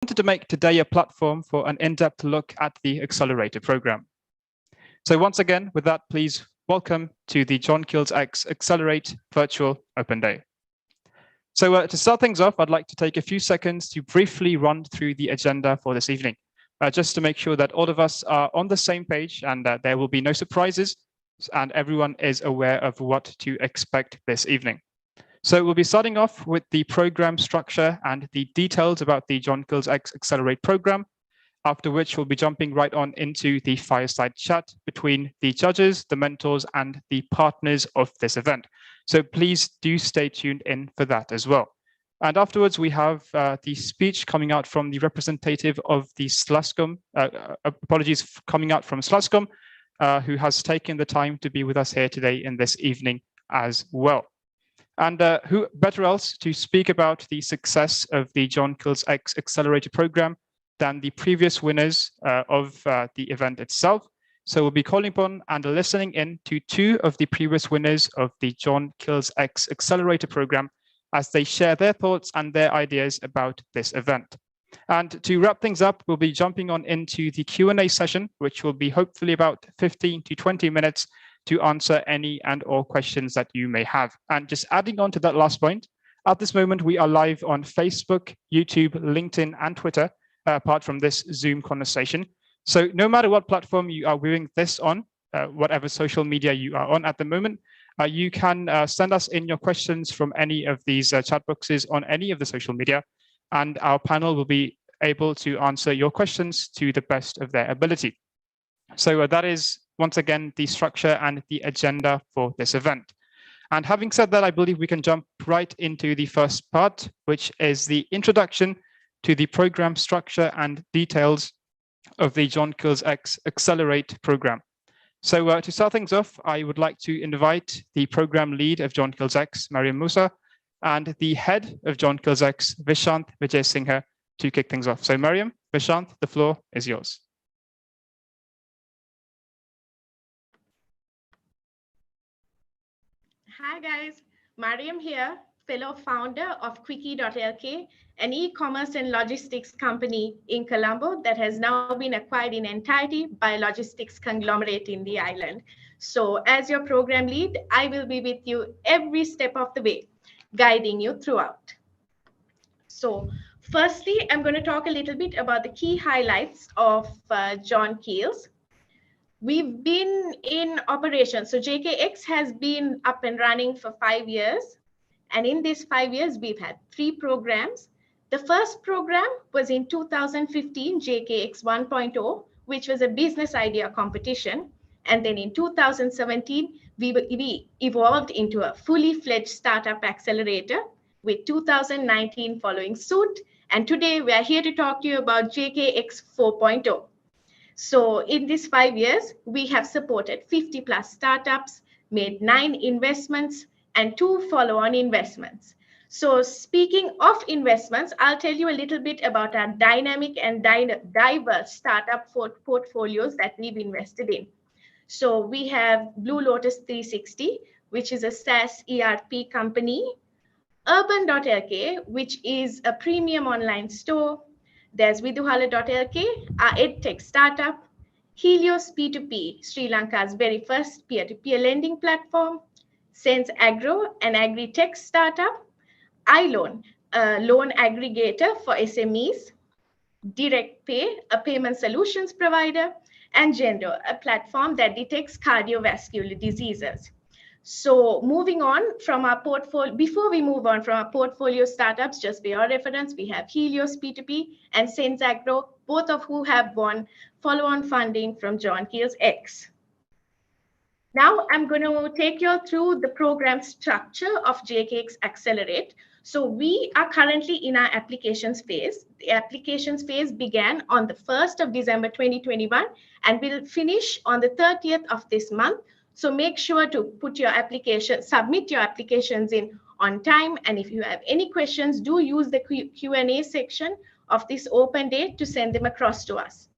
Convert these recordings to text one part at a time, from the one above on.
wanted to make today a platform for an in-depth look at the Accelerator program. So once again, with that, please welcome to the John Keells X Accelerate Virtual Open Day. So to start things off, I'd like to take a few seconds to briefly run through the agenda for this evening, just to make sure that all of us are on the same page and that there will be no surprises and everyone is aware of what to expect this evening. So we'll be starting off with the program structure and the details about the John Keells X Accelerate program, after which we'll be jumping right on into the fireside chat between the judges, the mentors, and the partners of this event. So please do stay tuned in for that as well. And afterwards, we have the speech coming out from the representative of the Sluscom, coming out from Sluscom, who has taken the time to be with us here today in this evening as well. And who better else to speak about the success of the John Keells X Accelerator program than the previous winners of the event itself. So we'll be calling upon and listening in to two of the previous winners of the John Keells X Accelerator program as they share their thoughts and their ideas about this event. And to wrap things up, we'll be jumping on into the Q&A session, which will be hopefully about 15 to 20 minutes to answer any and all questions that you may have. And just adding on to that last point, at this moment, we are live on Facebook, YouTube, LinkedIn, and Twitter, apart from this Zoom conversation. So no matter what platform you are viewing this on, whatever social media you are on at the moment, you can send us in your questions from any of these chat boxes on any of the social media, and our panel will be able to answer your questions to the best of their ability. So that is, once again, the structure and the agenda for this event. And having said that, I believe we can jump right into the first part, which is the introduction to the program structure and details of the John Keells X Accelerate program. So to start things off, I would like to invite the program lead of John Keells X, Mariam Musa, and the head of John Keells X, Vishanth Vijay Singha, to kick things off. So Mariam, Vishanth, the floor is yours. Hi guys, Mariam here, fellow founder of Quickie.lk, an e-commerce and logistics company in Colombo that has now been acquired in entirety by a logistics conglomerate in the island. So as your program lead, I will be with you every step of the way, guiding you throughout. So firstly, I'm going to talk a little bit about the key highlights of John Keells. We've been in operation. So JKX has been up and running for 5 years. And in these 5 years, we've had 3 programs. The first program was in 2015, JKX 1.0, which was a business idea competition. And then in 2017, we evolved into a fully fledged startup accelerator with 2019 following suit. And today we are here to talk to you about JKX 4.0. So in these 5 years, we have supported 50 plus startups, made 9 investments and 2 follow-on investments. So speaking of investments, I'll tell you a little bit about our dynamic and diverse startup portfolios that we've invested in. So we have Blue Lotus 360, which is a SaaS ERP company, Urban.lk, which is a premium online store. There's Viduhala.lk, our edtech startup, Helios P2P, Sri Lanka's very first peer-to-peer lending platform, Sense Agro, an agri-tech startup, iLoan, a loan aggregator for SMEs, DirectPay, a payment solutions provider, and Gendo, a platform that detects cardiovascular diseases. So moving on from our portfolio, before we move on from our portfolio startups, just for your reference, we have Helios P2P and Sense Agro, both of who have won follow-on funding from John Keells X. Now I'm going to take you through the program structure of JKX Accelerate. So we are currently in our applications phase. The applications phase began on the 1st of December 2021 and will finish on the 30th of this month. So make sure to put your application, submit your applications in on time. And if you have any questions, do use the Q&A section of this open day to send them across to us.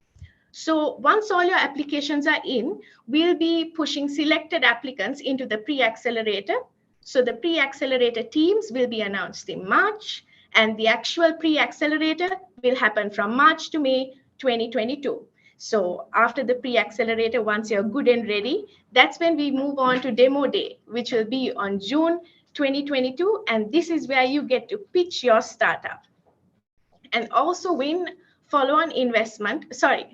So once all your applications are in, we'll be pushing selected applicants into the pre-accelerator. So the pre-accelerator teams will be announced in March, And the actual pre-accelerator will happen from March to May 2022. So after the pre-accelerator, once you're good and ready, that's when we move on to demo day, which will be on June 2022. And this is where you get to pitch your startup and also win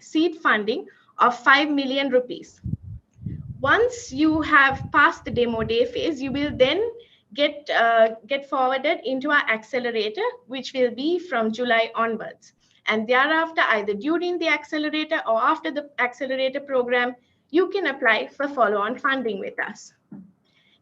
seed funding of 5 million rupees. Once you have passed the demo day phase, you will then get forwarded into our accelerator, which will be from July onwards. And thereafter, either during the accelerator or after the accelerator program, you can apply for follow-on funding with us.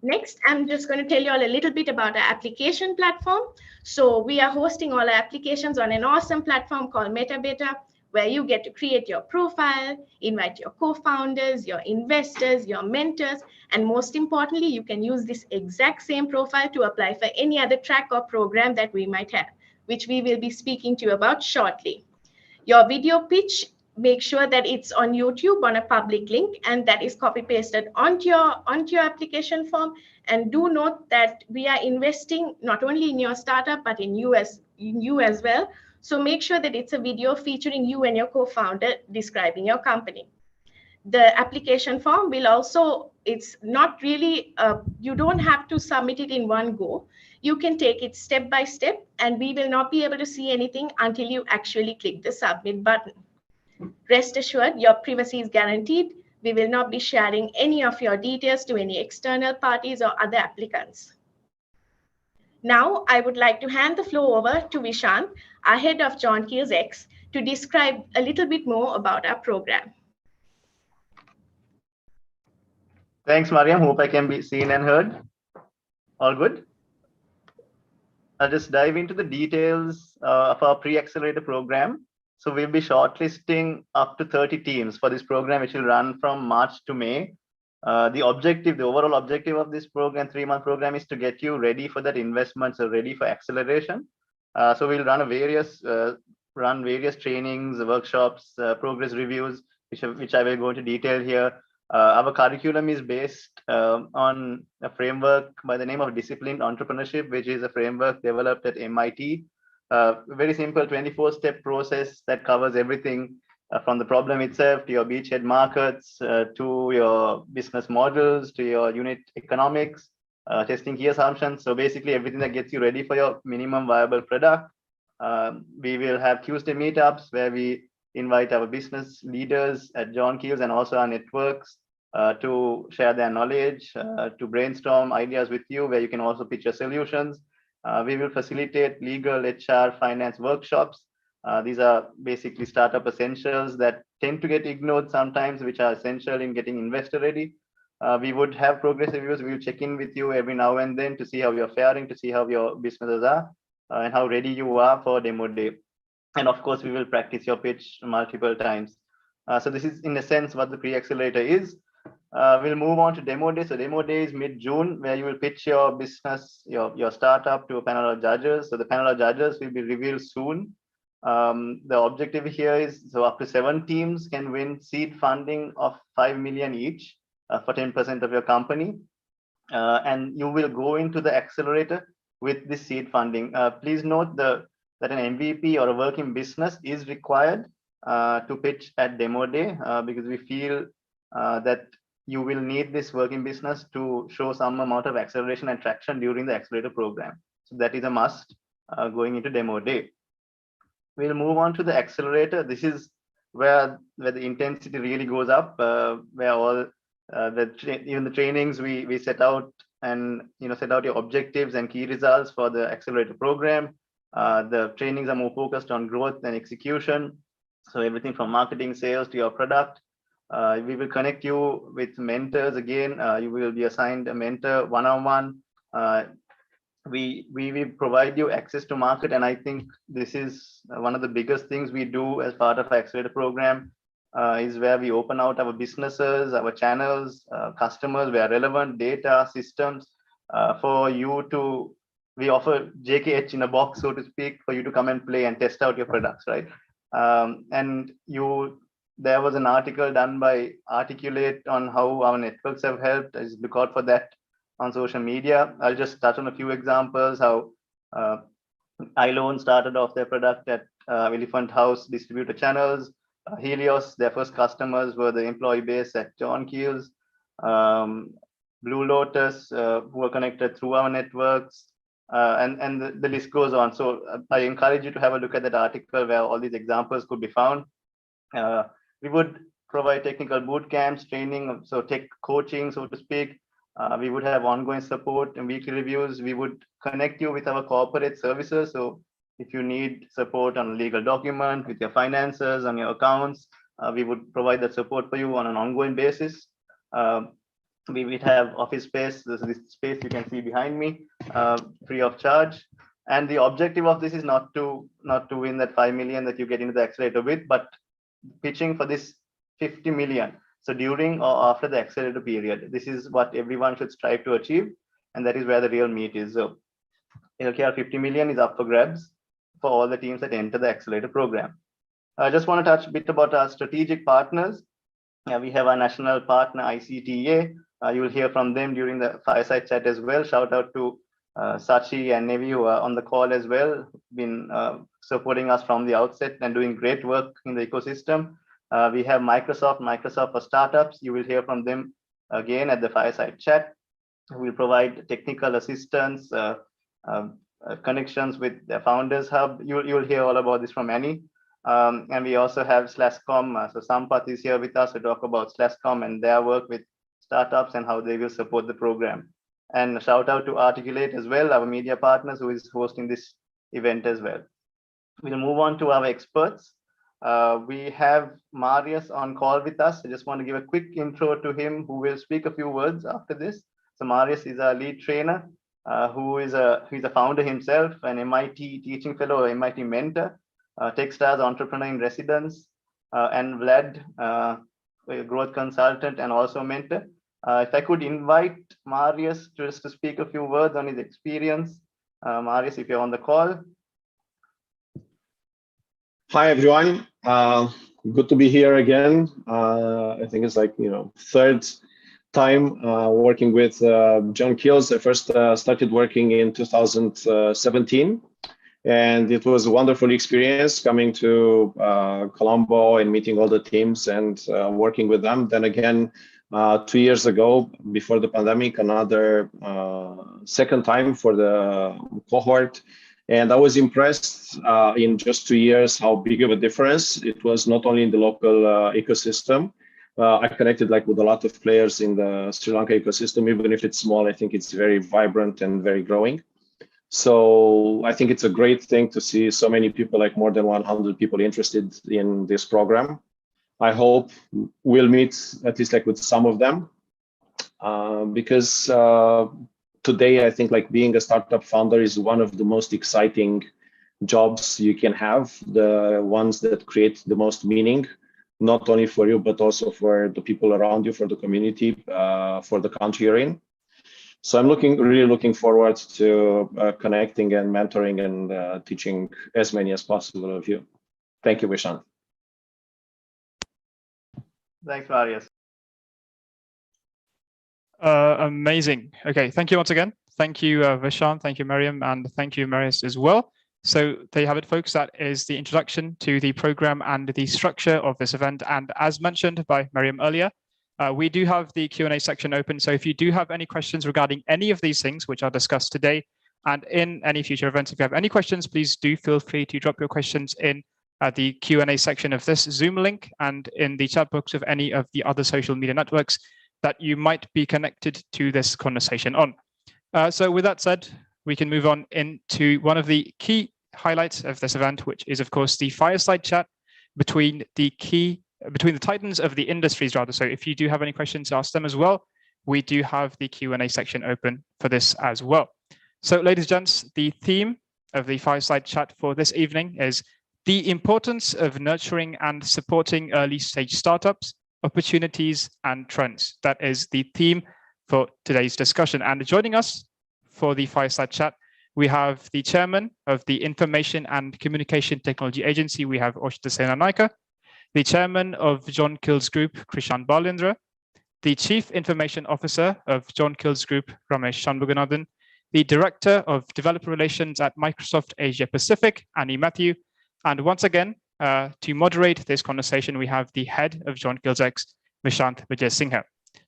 Next, I'm just going to tell you all a little bit about our application platform. So we are hosting all our applications on an awesome platform called MetaBeta, where you get to create your profile, invite your co-founders, your investors, your mentors, and most importantly, you can use this exact same profile to apply for any other track or program that we might have, which we will be speaking to you about shortly. Your video pitch, make sure that it's on YouTube on a public link and that is copy pasted onto your application form. And do note that we are investing not only in your startup, but in you as well. So make sure that it's a video featuring you and your co-founder describing your company. The application form will also, it's not really, you don't have to submit it in one go. You can take it step by step, and we will not be able to see anything until you actually click the submit button. Rest assured, your privacy is guaranteed. We will not be sharing any of your details to any external parties or other applicants. Now, I would like to hand the floor over to Vishant, our head of John Keells X, to describe a little bit more about our program. Thanks, Mariam. Hope I can be seen and heard. All good? I'll just dive into the details of our pre-accelerator program. So we'll be shortlisting up to 30 teams for this program, which will run from March to May. The overall objective of this program, 3-month program, is to get you ready for that investment, so ready for acceleration. So we'll run various trainings, workshops, progress reviews, which I will go into detail here. Our curriculum is based on a framework by the name of disciplined entrepreneurship, which is a framework developed at MIT. Very simple 24-step process that covers everything from the problem itself to your beachhead markets, to your business models, to your unit economics, testing key assumptions. So basically everything that gets you ready for your minimum viable product. We will have Tuesday meetups where we invite our business leaders at John Keells and also our networks to share their knowledge, to brainstorm ideas with you, where you can also pitch your solutions. We will facilitate legal, HR, finance workshops. These are basically startup essentials that tend to get ignored sometimes, which are essential in getting investor ready. We would have progress reviews. We will check in with you every now and then to see how you're faring, to see how your businesses are, and how ready you are for demo day. And of course, we will practice your pitch multiple times. So this is, in a sense, what the pre-accelerator is. We'll move on to demo day. So demo day is mid-June, where you will pitch your business, your startup to a panel of judges. So the panel of judges will be revealed soon. The objective here is, so up to 7 teams can win seed funding of 5 million each for 10% of your company. And you will go into the accelerator with this seed funding. Please note that an MVP or a working business is required to pitch at demo day because we feel that you will need this working business to show some amount of acceleration and traction during the accelerator program. So that is a must going into demo day. We'll move on to the accelerator. This is where the intensity really goes up, where all even the trainings we set out and set out your objectives and key results for the accelerator program. The trainings are more focused on growth and execution. So everything from marketing, sales to your product. We will connect you with mentors again. You will be assigned a mentor one-on-one. We will provide you access to market. And I think this is one of the biggest things we do as part of our accelerator program is where we open out our businesses, our channels, customers, where relevant data systems for you to, we offer JKH in a box, so to speak, for you to come and play and test out your products, right? There was an article done by Articulate on how our networks have helped. Just look out for that on social media. I'll just touch on a few examples, how iLoan started off their product at Elephant House distributor channels. Helios, their first customers were the employee base at John Keells. Blue Lotus, who were connected through our networks, and the list goes on. So I encourage you to have a look at that article where all these examples could be found. We would provide technical boot camps, training, so tech coaching, so to speak. We would have ongoing support and weekly reviews. We would connect you with our corporate services. So if you need support on a legal document, with your finances, on your accounts, we would provide that support for you on an ongoing basis. We would have office space. This space you can see behind me, free of charge. And the objective of this is not to win that 5 million that you get into the accelerator with, but pitching for this 50 million. So during or after the accelerator period, this is what everyone should strive to achieve. And that is where the real meat is. So LKR 50 million is up for grabs for all the teams that enter the accelerator program. I just want to touch a bit about our strategic partners. We have our national partner, ICTA. You will hear from them during the Fireside Chat as well. Shout out to Sachi and Nevi, who are on the call as well, been supporting us from the outset and doing great work in the ecosystem. We have Microsoft for startups. You will hear from them again at the Fireside Chat. We'll provide technical assistance, connections with the Founders Hub. You'll hear all about this from Annie. And we also have Slashcom. So Sampath is here with us to talk about Slashcom and their work with startups and how they will support the program. And shout out to Articulate as well, our media partners, who is hosting this event as well. We'll move on to our experts. We have Marius on call with us. I just want to give a quick intro to him, who will speak a few words after this. So Marius is our lead trainer, he's a founder himself, an MIT teaching fellow, MIT mentor, Techstars entrepreneur in residence, and Vlad, a growth consultant and also mentor. If I could invite Marius just to speak a few words on his experience. Marius, if you're on the call. Hi, everyone. Good to be here again. I think it's like, third time working with John Keells. I first started working in 2017. And it was a wonderful experience coming to Colombo and meeting all the teams and working with them. Then again, 2 years ago, before the pandemic, another second time for the cohort. And I was impressed in just 2 years how big of a difference it was, not only in the local ecosystem. I connected with a lot of players in the Sri Lanka ecosystem. Even if it's small, I think it's very vibrant and very growing. So I think it's a great thing to see so many people, like more than 100 people interested in this program. I hope we'll meet at least with some of them because today I think being a startup founder is one of the most exciting jobs you can have, the ones that create the most meaning, not only for you, but also for the people around you, for the community, for the country you're in. So I'm really looking forward to connecting and mentoring and teaching as many as possible of you. Thank you, Vishant. Thanks, Marius. Amazing. Okay, thank you once again. Thank you, Vishant. Thank you, Mariam, and thank you, Marius, as well. So there you have it, folks. That is the introduction to the program and the structure of this event. And as mentioned by Mariam earlier, we do have the Q&A section open. So if you do have any questions regarding any of these things which are discussed today and in any future events, if you have any questions, please do feel free to drop your questions in the Q&A section of this Zoom link and in the chat box of any of the other social media networks that you might be connected to this conversation on. So with that said, we can move on into one of the key highlights of this event, which is, of course, the Fireside Chat between the titans of the industries, rather. So if you do have any questions, ask them as well. We do have the Q&A section open for this as well. So ladies and gents, the theme of the Fireside Chat for this evening is the importance of nurturing and supporting early stage startups, opportunities and trends. That is the theme for today's discussion. And joining us for the Fireside Chat, we have the chairman of the Information and Communication Technology Agency. We have Oshita Senanaika, the chairman of John Keells Group, Krishan Balendra, the chief information officer of John Keells Group, Ramesh Shanmuganathan, the Director of Developer Relations at Microsoft Asia Pacific, Annie Matthew. And once again, to moderate this conversation, we have the head of John Keells X, Vishant Vijay-Singha.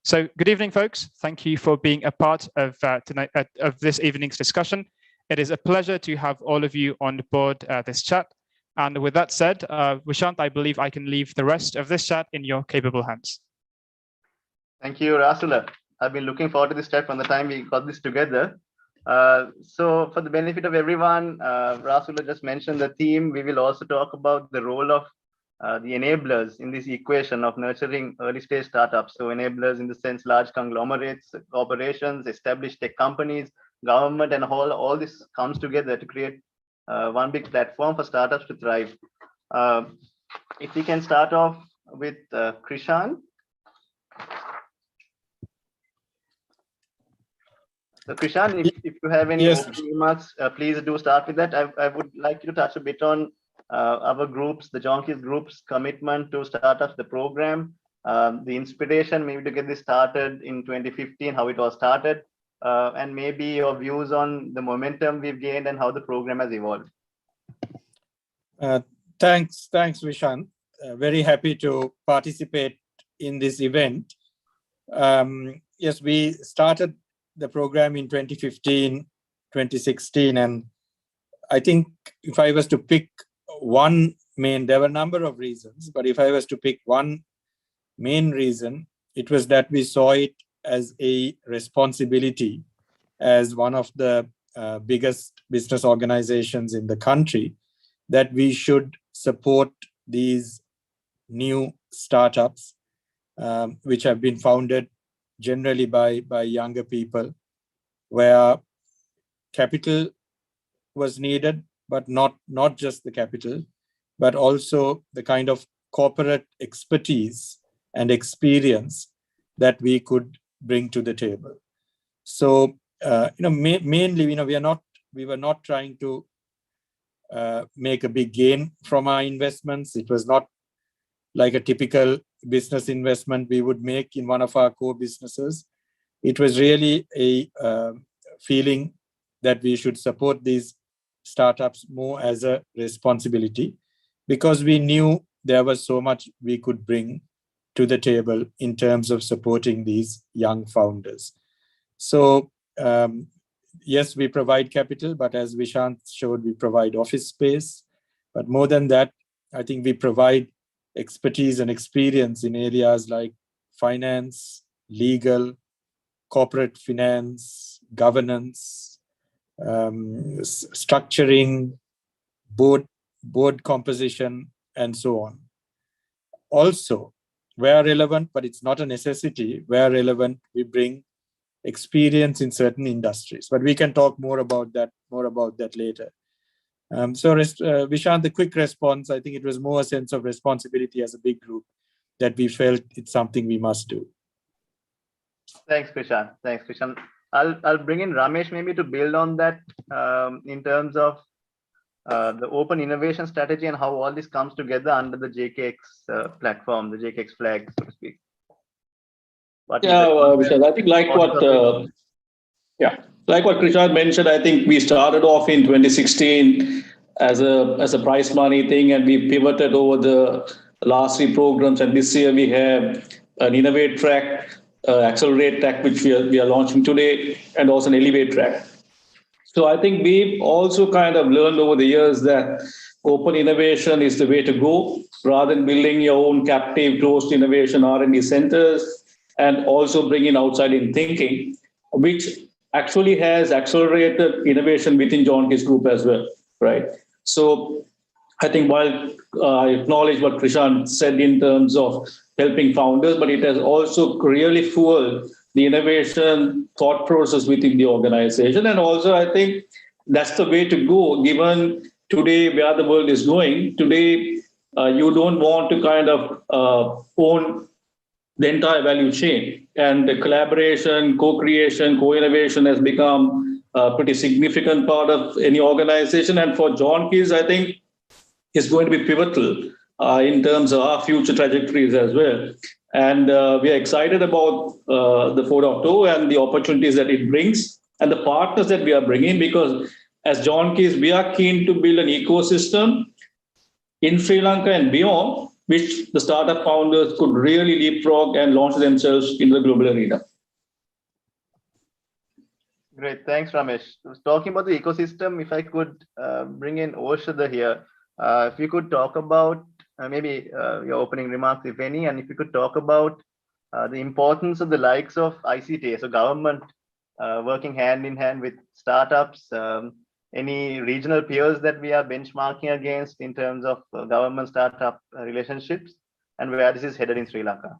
So good evening, folks. Thank you for being a part of this evening's discussion. It is a pleasure to have all of you on board this chat. And with that said, Vishant, I believe I can leave the rest of this chat in your capable hands. Thank you, Rasula. I've been looking forward to this chat from the time we got this together. So for the benefit of everyone, Rasula just mentioned the theme. We will also talk about the role of the enablers in this equation of nurturing early stage startups. So enablers in the sense large conglomerates, corporations, established tech companies, government, and all this comes together to create one big platform for startups to thrive. If we can start off with Krishan. So Krishan, if you have any opening remarks, please do start with that. I would like you to touch a bit on our groups, the John Keells Group's commitment to startups, the program, the inspiration maybe to get this started in 2015, how it was started, and maybe your views on the momentum we've gained and how the program has evolved. Thanks, Vishant. Very happy to participate in this event. Yes, we started the program in 2015, 2016, and I think if I was to pick one main, there were a number of reasons, but if I was to pick one main reason, it was that we saw it as a responsibility as one of the biggest business organizations in the country, that we should support these new startups, which have been founded generally by younger people, where capital was needed, but not just the capital, but also the kind of corporate expertise and experience that we could bring to the table. So, mainly, we were not trying to make a big gain from our investments. It was not like a typical business investment we would make in one of our core businesses. It was really a feeling that we should support these startups more as a responsibility, because we knew there was so much we could bring to the table in terms of supporting these young founders. So yes, we provide capital, but as Vishant showed, we provide office space. But more than that, I think we provide expertise and experience in areas like finance, legal, corporate finance, governance, structuring, board composition, and so on. Also, where relevant, but it's not a necessity, where relevant, we bring experience in certain industries. But we can talk more about that later. So Vishant, the quick response, I think it was more a sense of responsibility as a big group that we felt it's something we must do. Thanks, Krishan. I'll bring in Ramesh maybe to build on that in terms of the open innovation strategy and how all this comes together under the JKX platform, the JKX flag, so to speak. Vishal, I think like what Krishan mentioned, I think we started off in 2016 as a prize money thing, and we pivoted over the last 3 programs. And this year we have an Innovate track, Accelerate track, which we are launching today, and also an Elevate track. So I think we've also kind of learned over the years that open innovation is the way to go, rather than building your own captive closed innovation R&D centers, and also bringing outside-in thinking, which actually has accelerated innovation within John Keells Group as well, right? So I think while I acknowledge what Krishan said in terms of helping founders, but it has also really fueled the innovation thought process within the organization. And also, I think that's the way to go, given today where the world is going. Today, you don't want to kind of own the entire value chain, and the collaboration, co-creation, co-innovation has become a pretty significant part of any organization. And for John Keells, I think it's going to be pivotal in terms of our future trajectories as well. And we are excited about the 4.0 and the opportunities that it brings. and the partners that we are bringing, because as John Keells, we are keen to build an ecosystem in Sri Lanka and beyond, which the startup founders could really leapfrog and launch themselves in the global arena. Great, thanks, Ramesh. Talking about the ecosystem, if I could bring in Oshada here, if you could talk about maybe your opening remarks, if any, and if you could talk about the importance of the likes of ICTA, so government working hand in hand with startups, any regional peers that we are benchmarking against in terms of government startup relationships, and where this is headed in Sri Lanka.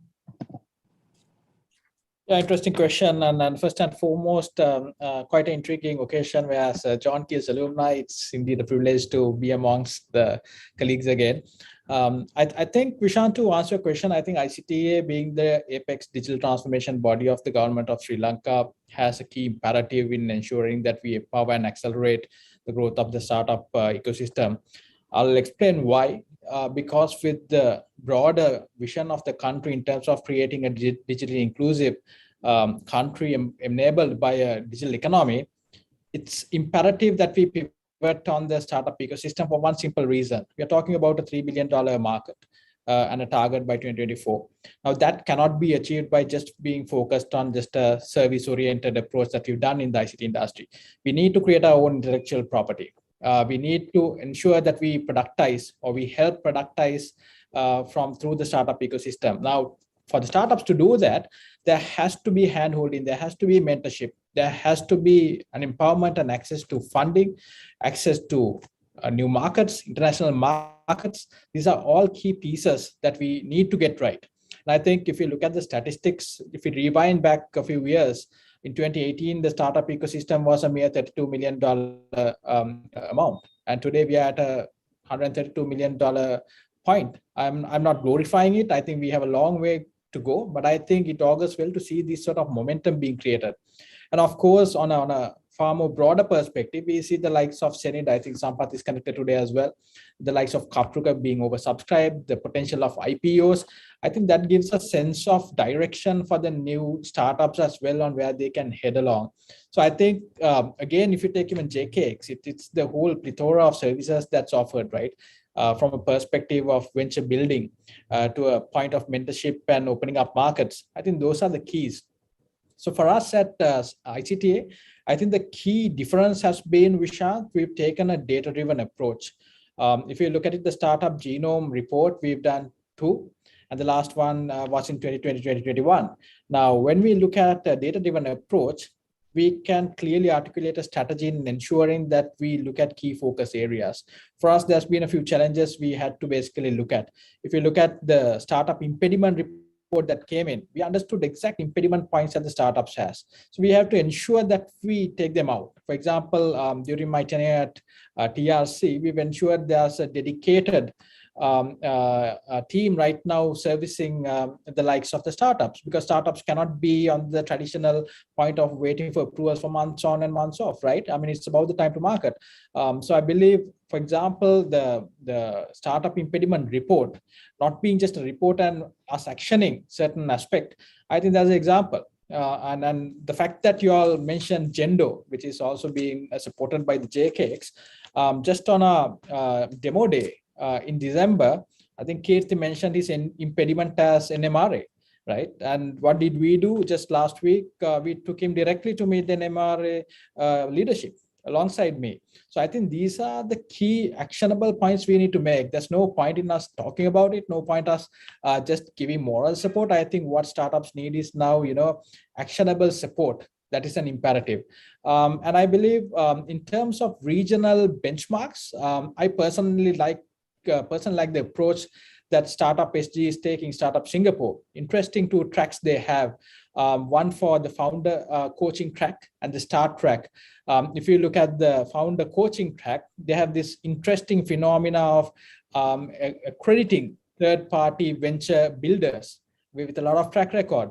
Yeah, interesting question. And first and foremost, quite an intriguing occasion, whereas John Keells Alumni, it's indeed a privilege to be amongst the colleagues again. I think, Vishan, to answer your question, I think ICTA, being the apex digital transformation body of the government of Sri Lanka, has a key imperative in ensuring that we empower and accelerate the growth of the startup ecosystem. I'll explain why. Because with the broader vision of the country in terms of creating a digitally inclusive country enabled by a digital economy, it's imperative that we pivot on the startup ecosystem for one simple reason. We are talking about a $3 billion market and a target by 2024. Now, that cannot be achieved by just being focused on just a service-oriented approach that we've done in the ICT industry. We need to create our own intellectual property. We need to ensure that we productize, or we help productize through the startup ecosystem. Now, for the startups to do that, there has to be handholding, there has to be mentorship, there has to be an empowerment and access to funding, access to new markets, international markets. These are all key pieces that we need to get right. And I think if you look at the statistics, if we rewind back a few years, in 2018, the startup ecosystem was a mere $32 million amount. And today we are at a $132 million point. I'm not glorifying it. I think we have a long way to go, but I think it augurs well to see this sort of momentum being created. And of course, on a far more broader perspective, we see the likes of Senate. I think Sampath is connected today as well. The likes of Kapruka being oversubscribed, the potential of IPOs. I think that gives a sense of direction for the new startups as well on where they can head along. So I think, again, if you take even JKX, it's the whole plethora of services that's offered, right? From a perspective of venture building to a point of mentorship and opening up markets. I think those are the keys. So for us at ICTA, I think the key difference has been, Vishant, we've taken a data-driven approach. If you look at it, the Startup Genome Report, we've done 2, and the last one was in 2020-2021. Now, when we look at a data-driven approach, we can clearly articulate a strategy in ensuring that we look at key focus areas. For us, there's been a few challenges we had to basically look at. If you look at the startup impediment report that came in, we understood exact impediment points that the startups has. So we have to ensure that we take them out. For example, during my tenure at TRC, we've ensured there's a dedicated team right now servicing the likes of the startups, because startups cannot be on the traditional point of waiting for approvals for months on and months off, right? I mean, it's about the time to market. So I believe, for example, the startup impediment report, not being just a report and us actioning certain aspect, I think that's an example. And the fact that you all mentioned Gendo, which is also being supported by the JKX, just on a demo day, in December, I think Kirti mentioned his impediment as NMRA, right? And what did we do just last week? We took him directly to meet the NMRA leadership alongside me. So I think these are the key actionable points we need to make. There's no point in us talking about it, no point us just giving moral support. I think what startups need is now, actionable support. That is an imperative. And I believe in terms of regional benchmarks, I personally like the approach that Startup SG is taking, Startup Singapore. Interesting 2 tracks they have, one for the founder coaching track and the start track. If you look at the founder coaching track, they have this interesting phenomena of accrediting third-party venture builders with a lot of track record.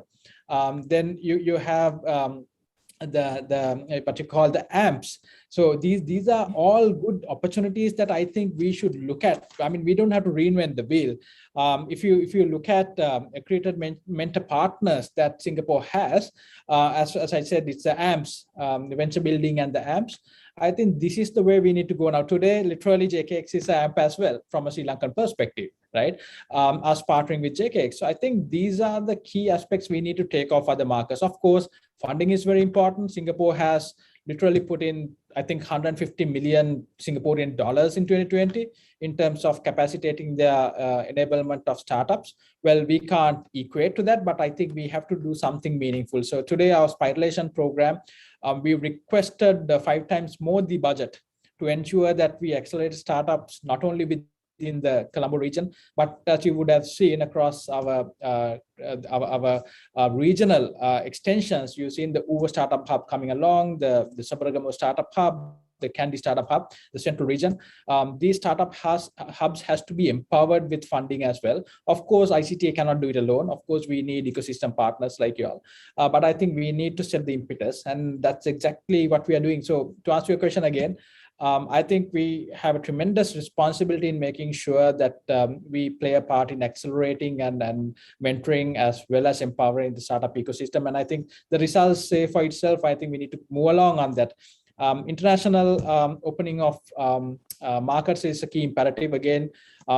Then you have what you call the AMPs. So these are all good opportunities that I think we should look at. I mean, we don't have to reinvent the wheel. If you look at accredited mentor partners that Singapore has, as I said, it's the AMPs, the venture building and the AMPs. I think this is the way we need to go now. Today, literally, JKX is an AMP as well from a Sri Lankan perspective, right? Us partnering with JKX. So I think these are the key aspects we need to take off other markets. Of course, funding is very important. Singapore has literally put in, I think, 150 million Singaporean dollars in 2020 in terms of capacitating their enablement of startups. Well, we can't equate to that, but I think we have to do something meaningful. So today, our spiralation program, we requested 5 times more the budget to ensure that we accelerate startups not only within the Colombo region, but as you would have seen across our regional extensions. You've seen the Uber Startup Hub coming along, the Sabaragamo Startup Hub, the Kandy Startup Hub, the central region. These startup hubs has to be empowered with funding as well. Of course, ICTA cannot do it alone. Of course, we need ecosystem partners like you all. But I think we need to set the impetus, and that's exactly what we are doing. So to answer your question again, I think we have a tremendous responsibility in making sure that we play a part in accelerating and mentoring as well as empowering the startup ecosystem. And I think the results say for itself. I think we need to move along on that. International opening of markets is a key imperative. Again,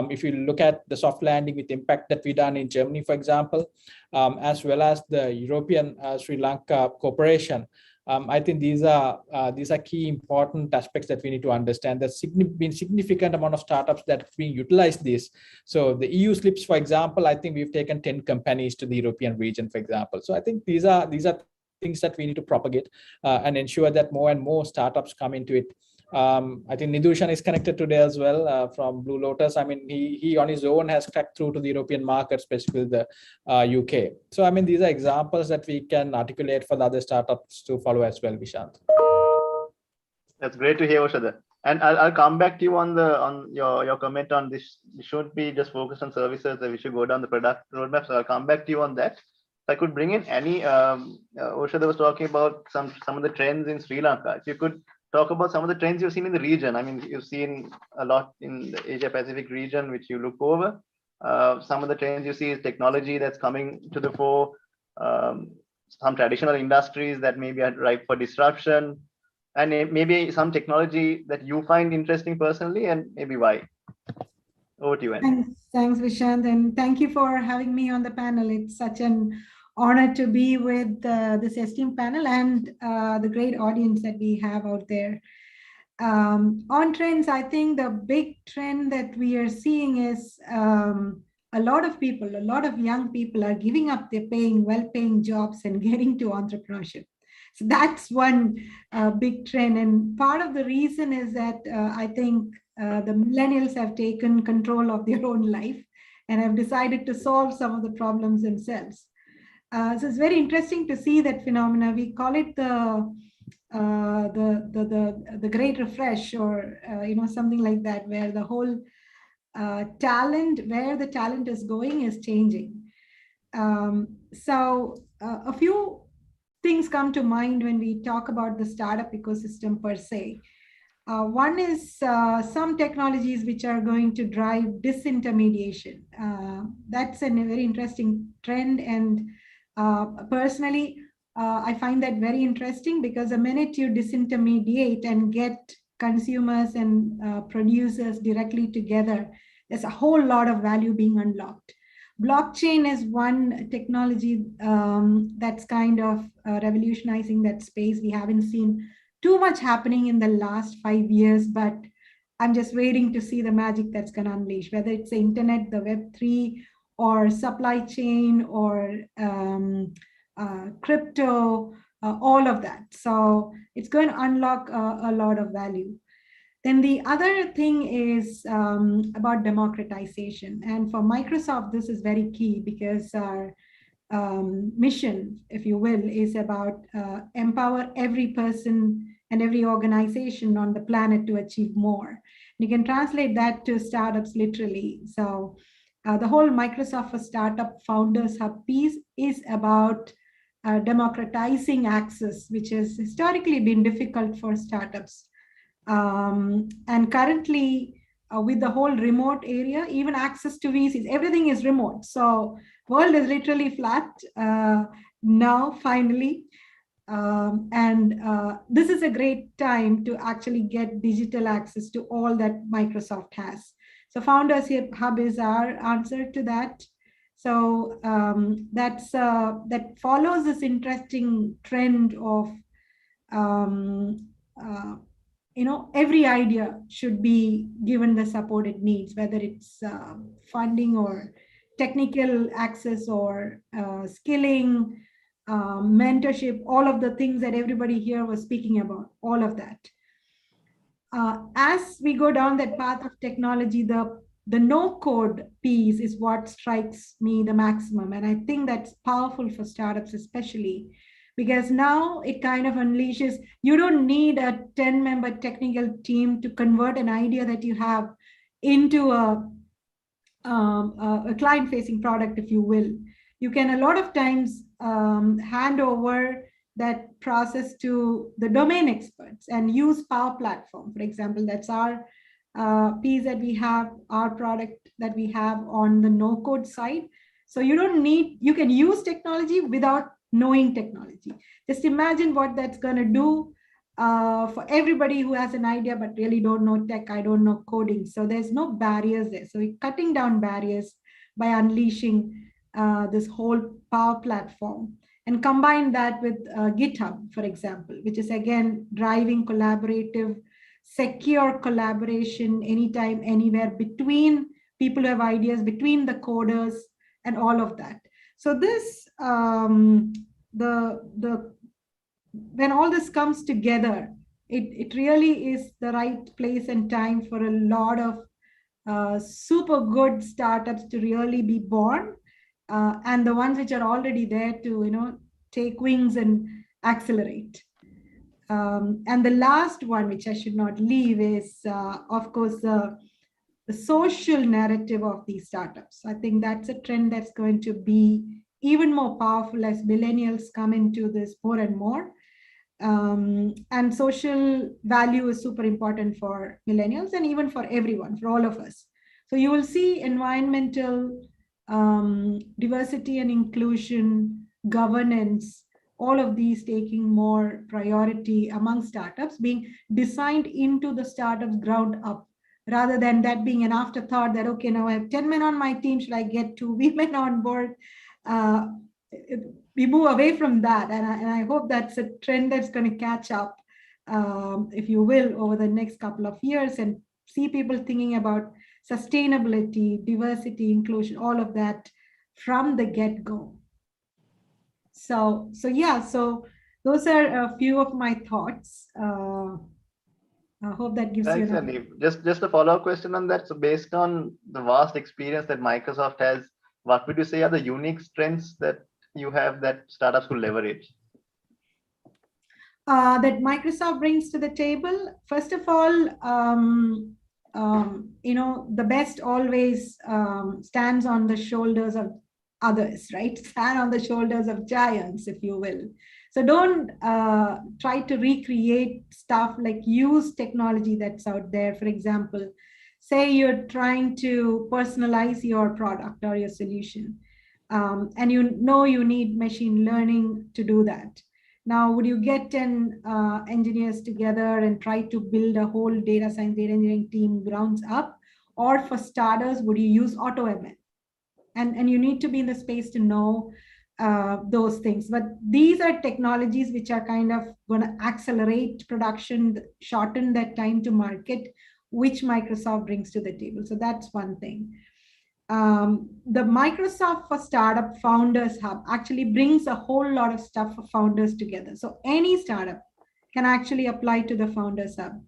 if you look at the soft landing with impact that we done in Germany, for example, as well as the European Sri Lanka cooperation, I think these are key important aspects that we need to understand. There's been significant amount of startups that have been utilized this. So the EU slips, for example, I think we've taken 10 companies to the European region, for example. So I think these are things that we need to propagate and ensure that more and more startups come into it. I think Nidushan is connected today as well from Blue Lotus. I mean, he on his own has cracked through to the European market, especially the UK. So I mean, these are examples that we can articulate for the other startups to follow as well, Vishant. That's great to hear, Oshada. And I'll come back to you on your comment on this. We shouldn't be just focused on services, that we should go down the product roadmap. So I'll come back to you on that. If I could bring in any, Oshada was talking about some of the trends in Sri Lanka. If you could talk about some of the trends you've seen in the region. I mean, you've seen a lot in the Asia Pacific region, which you look over. Some of the trends you see is technology that's coming to the fore, some traditional industries that maybe are ripe for disruption, and maybe some technology that you find interesting personally, and maybe why. Over to you, Anne. Thanks, Vishant, and thank you for having me on the panel. It's such an honor to be with this esteemed panel and the great audience that we have out there. On trends, I think the big trend that we are seeing is a lot of young people are giving up their well-paying jobs and getting to entrepreneurship. So that's one big trend. And part of the reason is that I think the millennials have taken control of their own life and have decided to solve some of the problems themselves. So it's very interesting to see that phenomena. We call it the great refresh, or something like that, where the whole talent, where the talent is going, is changing. So a few things come to mind when we talk about the startup ecosystem per se. One is some technologies which are going to drive disintermediation. That's a very interesting trend, and personally, I find that very interesting, because the minute you disintermediate and get consumers and producers directly together, there's a whole lot of value being unlocked. Blockchain is one technology that's kind of revolutionizing that space. We haven't seen too much happening in the last 5 years, but I'm just waiting to see the magic that's going to unleash, whether it's the internet, the Web3, or supply chain, or crypto, all of that. So it's going to unlock a lot of value. Then the other thing is about democratization. And for Microsoft, this is very key, because our mission, if you will, is about empower every person and every organization on the planet to achieve more. You can translate that to startups literally. So the whole Microsoft for Startup Founders Hub piece is about democratizing access, which has historically been difficult for startups. And currently, with the whole remote area, even access to VCs, everything is remote. So world is literally flat now, finally. This is a great time to actually get digital access to all that Microsoft has. So Founders Hub is our answer to that. So that follows this interesting trend of every idea should be given the support it needs, whether it's funding or technical access or skilling, mentorship, all of the things that everybody here was speaking about, all of that. As we go down that path of technology, the no-code piece is what strikes me the maximum. And I think that's powerful for startups especially, because now it kind of unleashes, you don't need a 10-member technical team to convert an idea that you have into a client-facing product, if you will. You can a lot of times hand over that process to the domain experts and use Power Platform. For example, that's our piece that we have, our product that we have on the no-code side. So you don't need, you can use technology without knowing technology. Just imagine what that's going to do for everybody who has an idea but really don't know tech, I don't know coding. So there's no barriers there. So we're cutting down barriers by unleashing this whole Power Platform, and combine that with GitHub, for example, which is again driving collaborative, secure collaboration anytime, anywhere between people who have ideas, between the coders, and all of that. So this, when all this comes together, it really is the right place and time for a lot of super good startups to really be born, and the ones which are already there to take wings and accelerate. And the last one, which I should not leave, is of course the social narrative of these startups. I think that's a trend that's going to be even more powerful as millennials come into this more and more. And social value is super important for millennials and even for everyone, for all of us. So you will see environmental diversity and inclusion, governance, all of these taking more priority among startups, being designed into the startups ground up, rather than that being an afterthought that, okay, now I have 10 men on my team, should I get 2 women on board? We move away from that. And I hope that's a trend that's going to catch up, if you will, over the next couple of years, and see people thinking about sustainability, diversity, inclusion, all of that from the get-go. So yeah, so those are a few of my thoughts. I hope that gives you enough. Thanks, just a follow-up question on that. So based on the vast experience that Microsoft has, what would you say are the unique strengths that you have that startups could leverage? That Microsoft brings to the table? First of all, the best always stands on the shoulders of others, right? Stand on the shoulders of giants, if you will. So don't try to recreate stuff, like use technology that's out there. For example, say you're trying to personalize your product or your solution, and you need machine learning to do that. Now, would you get 10 engineers together and try to build a whole data science, data engineering team grounds up? Or for starters, would you use AutoML? And you need to be in the space to know those things. But these are technologies which are kind of going to accelerate production, shorten that time to market, which Microsoft brings to the table. So that's one thing. The Microsoft for Startup Founders Hub actually brings a whole lot of stuff for founders together. So any startup can actually apply to the Founders Hub.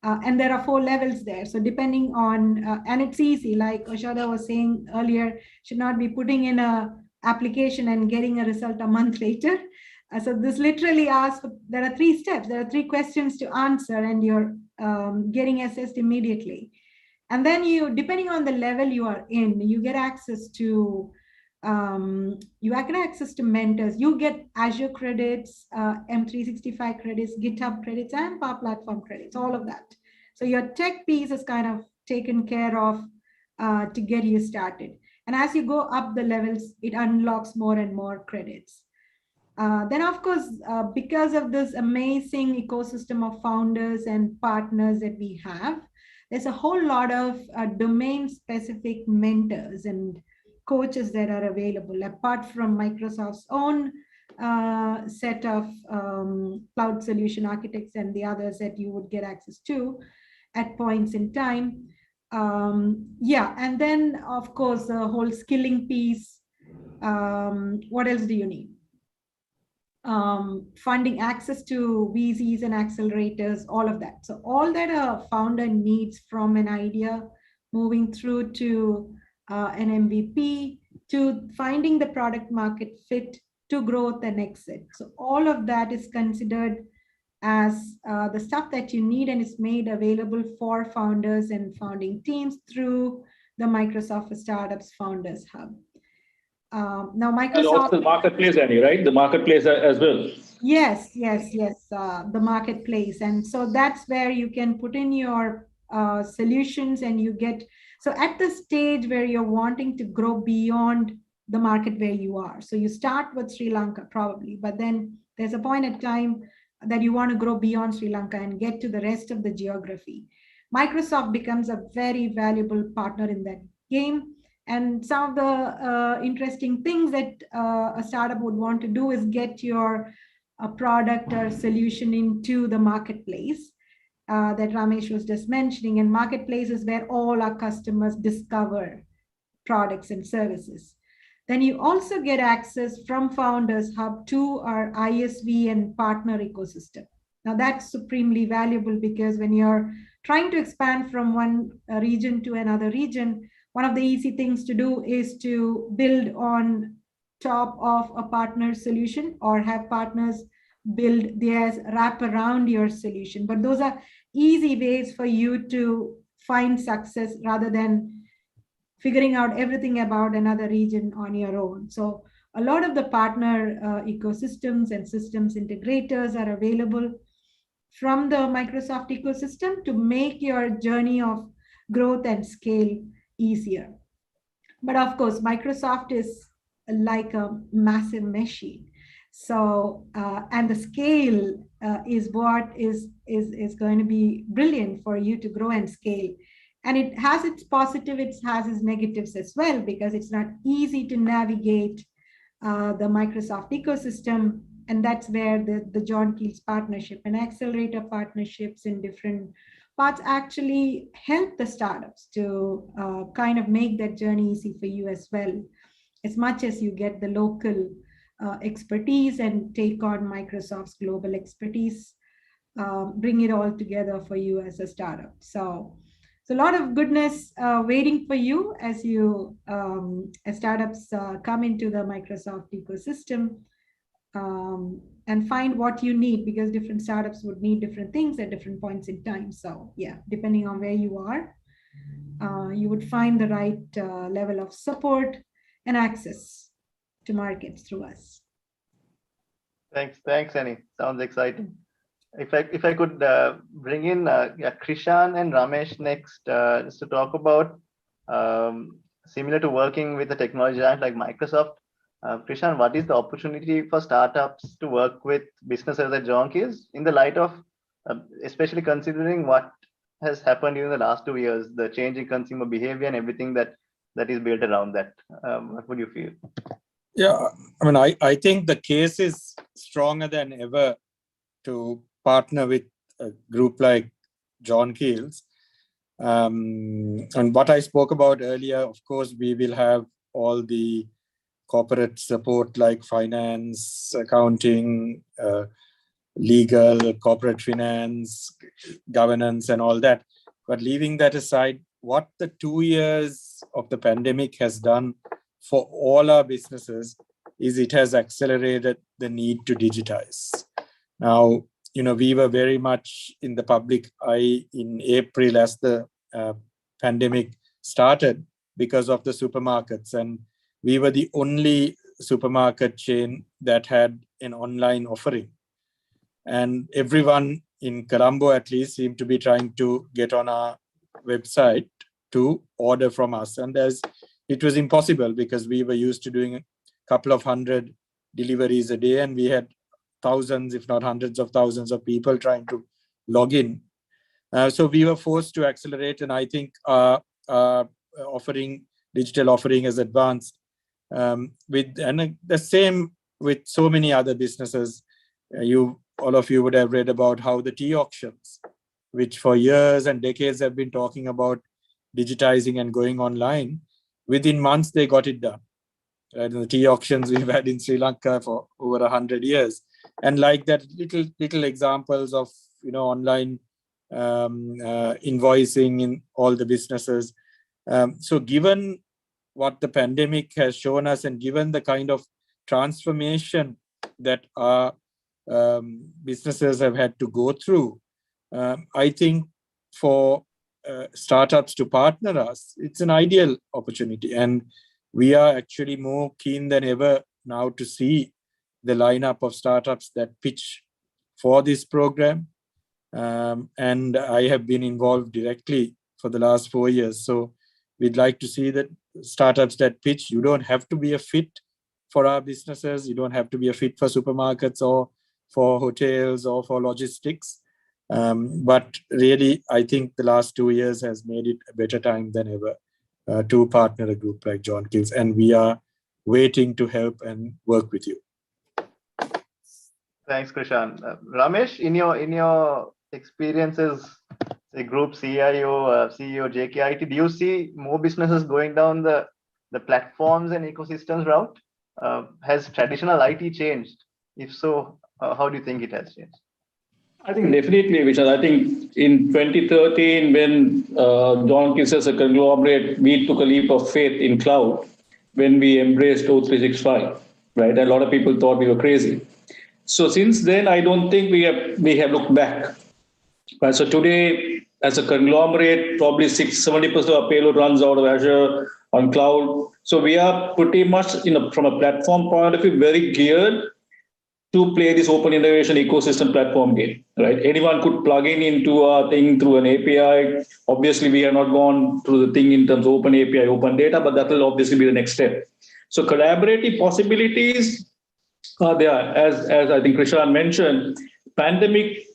And there are 4 levels there. So depending on, and it's easy, like Oshada was saying earlier, should not be putting in a application and getting a result a month later. So this literally asks, there are 3 steps, there are 3 questions to answer, and you're getting assessed immediately. And then you, depending on the level you are in, you get access to you can access to mentors. You get Azure credits, M365 credits, GitHub credits, and Power Platform credits, all of that. So your tech piece is kind of taken care of to get you started. And as you go up the levels, it unlocks more and more credits. Then, of course, because of this amazing ecosystem of founders and partners that we have, there's a whole lot of domain-specific mentors and coaches that are available, apart from Microsoft's own set of cloud solution architects and the others that you would get access to at points in time. Yeah, and then, of course, the whole skilling piece. What else do you need? Funding, access to VCs and accelerators, all of that. So all that a founder needs, from an idea moving through to an MVP, to finding the product market fit, to growth and exit. So all of that is considered as the stuff that you need, and is made available for founders and founding teams through the Microsoft for Startups Founders Hub. Now, Microsoft. And also the marketplace, Annie, right? The marketplace as well. Yes. The marketplace. And so that's where you can put in your solutions, and you get, so at the stage where you're wanting to grow beyond the market where you are. So you start with Sri Lanka probably, but then there's a point in time that you want to grow beyond Sri Lanka and get to the rest of the geography. Microsoft becomes a very valuable partner in that game. And some of the interesting things that a startup would want to do is get your product or solution into the marketplace that Ramesh was just mentioning. And marketplace is where all our customers discover products and services. Then you also get access from Founders Hub to our ISV and partner ecosystem. Now that's supremely valuable, because when you're trying to expand from one region to another region, one of the easy things to do is to build on top of a partner solution, or have partners build theirs, wrap around your solution. But those are easy ways for you to find success, rather than figuring out everything about another region on your own. So a lot of the partner ecosystems and systems integrators are available from the Microsoft ecosystem to make your journey of growth and scale easier. But of course, Microsoft is like a massive machine. So, and the scale is what is going to be brilliant for you to grow and scale. And it has its positives, it has its negatives as well, because it's not easy to navigate the Microsoft ecosystem. And that's where the John Keells partnership and accelerator partnerships in different parts actually help the startups to kind of make that journey easy for you as well, as much as you get the local expertise and take on Microsoft's global expertise, bring it all together for you as a startup. So a lot of goodness waiting for you as you as startups come into the Microsoft ecosystem and find what you need, because different startups would need different things at different points in time. So yeah, depending on where you are, you would find the right level of support and access to markets through us. Thanks, Annie. Sounds exciting. If I could bring in Krishan and Ramesh next, just to talk about similar to working with a technology giant like Microsoft. Krishan, what is the opportunity for startups to work with businesses like John Keells in the light of, especially considering what has happened in the last 2 years, the change in consumer behavior and everything that is built around that? What would you feel? Yeah, I mean, I think the case is stronger than ever to partner with a group like John Keells. And what I spoke about earlier, of course, we will have all the corporate support like finance, accounting, legal, corporate finance, governance, and all that. But leaving that aside, what the 2 years of the pandemic has done for all our businesses is it has accelerated the need to digitize. Now, we were very much in the public eye in April as the pandemic started because of the supermarkets. And we were the only supermarket chain that had an online offering. And everyone in Colombo, at least, seemed to be trying to get on our website to order from us. And it was impossible because we were used to doing a couple of hundred deliveries a day, and we had thousands, if not hundreds of thousands of people trying to log in. So we were forced to accelerate, and I think our digital offering has advanced. And the same with so many other businesses. All of you would have read about how the tea auctions, which for years and decades have been talking about digitizing and going online, within months they got it done. Right? The tea auctions we've had in Sri Lanka for over 100 years, and like that, little examples of online invoicing in all the businesses. So given what the pandemic has shown us, and given the kind of transformation that our businesses have had to go through, I think for startups to partner us, it's an ideal opportunity. And we are actually more keen than ever now to see the lineup of startups that pitch for this program. And I have been involved directly for the last 4 years. So we'd like to see that startups that pitch. You don't have to be a fit for our businesses. You don't have to be a fit for supermarkets or for hotels or for logistics. But really, I think the last 2 years has made it a better time than ever to partner a group like John Keells. And we are waiting to help and work with you. Thanks, Krishan. Ramesh, in your experiences, say group CIO, CEO, JKIT, do you see more businesses going down the platforms and ecosystems route? Has traditional IT changed? If so, how do you think it has changed? I think definitely, Vishal. I think in 2013, when John Keells as a conglomerate, we took a leap of faith in cloud when we embraced O365, right? A lot of people thought we were crazy. So since then, I don't think we have looked back. Right? So today, as a conglomerate, probably 70% of our payload runs out of Azure on cloud. So we are pretty much, from a platform point of view, very geared to play this open innovation ecosystem platform game, right? Anyone could plug into our thing through an API. Obviously, we have not gone through the thing in terms of open API, open data, but that will obviously be the next step. So collaborative possibilities are there. As I think Krishan mentioned, pandemic,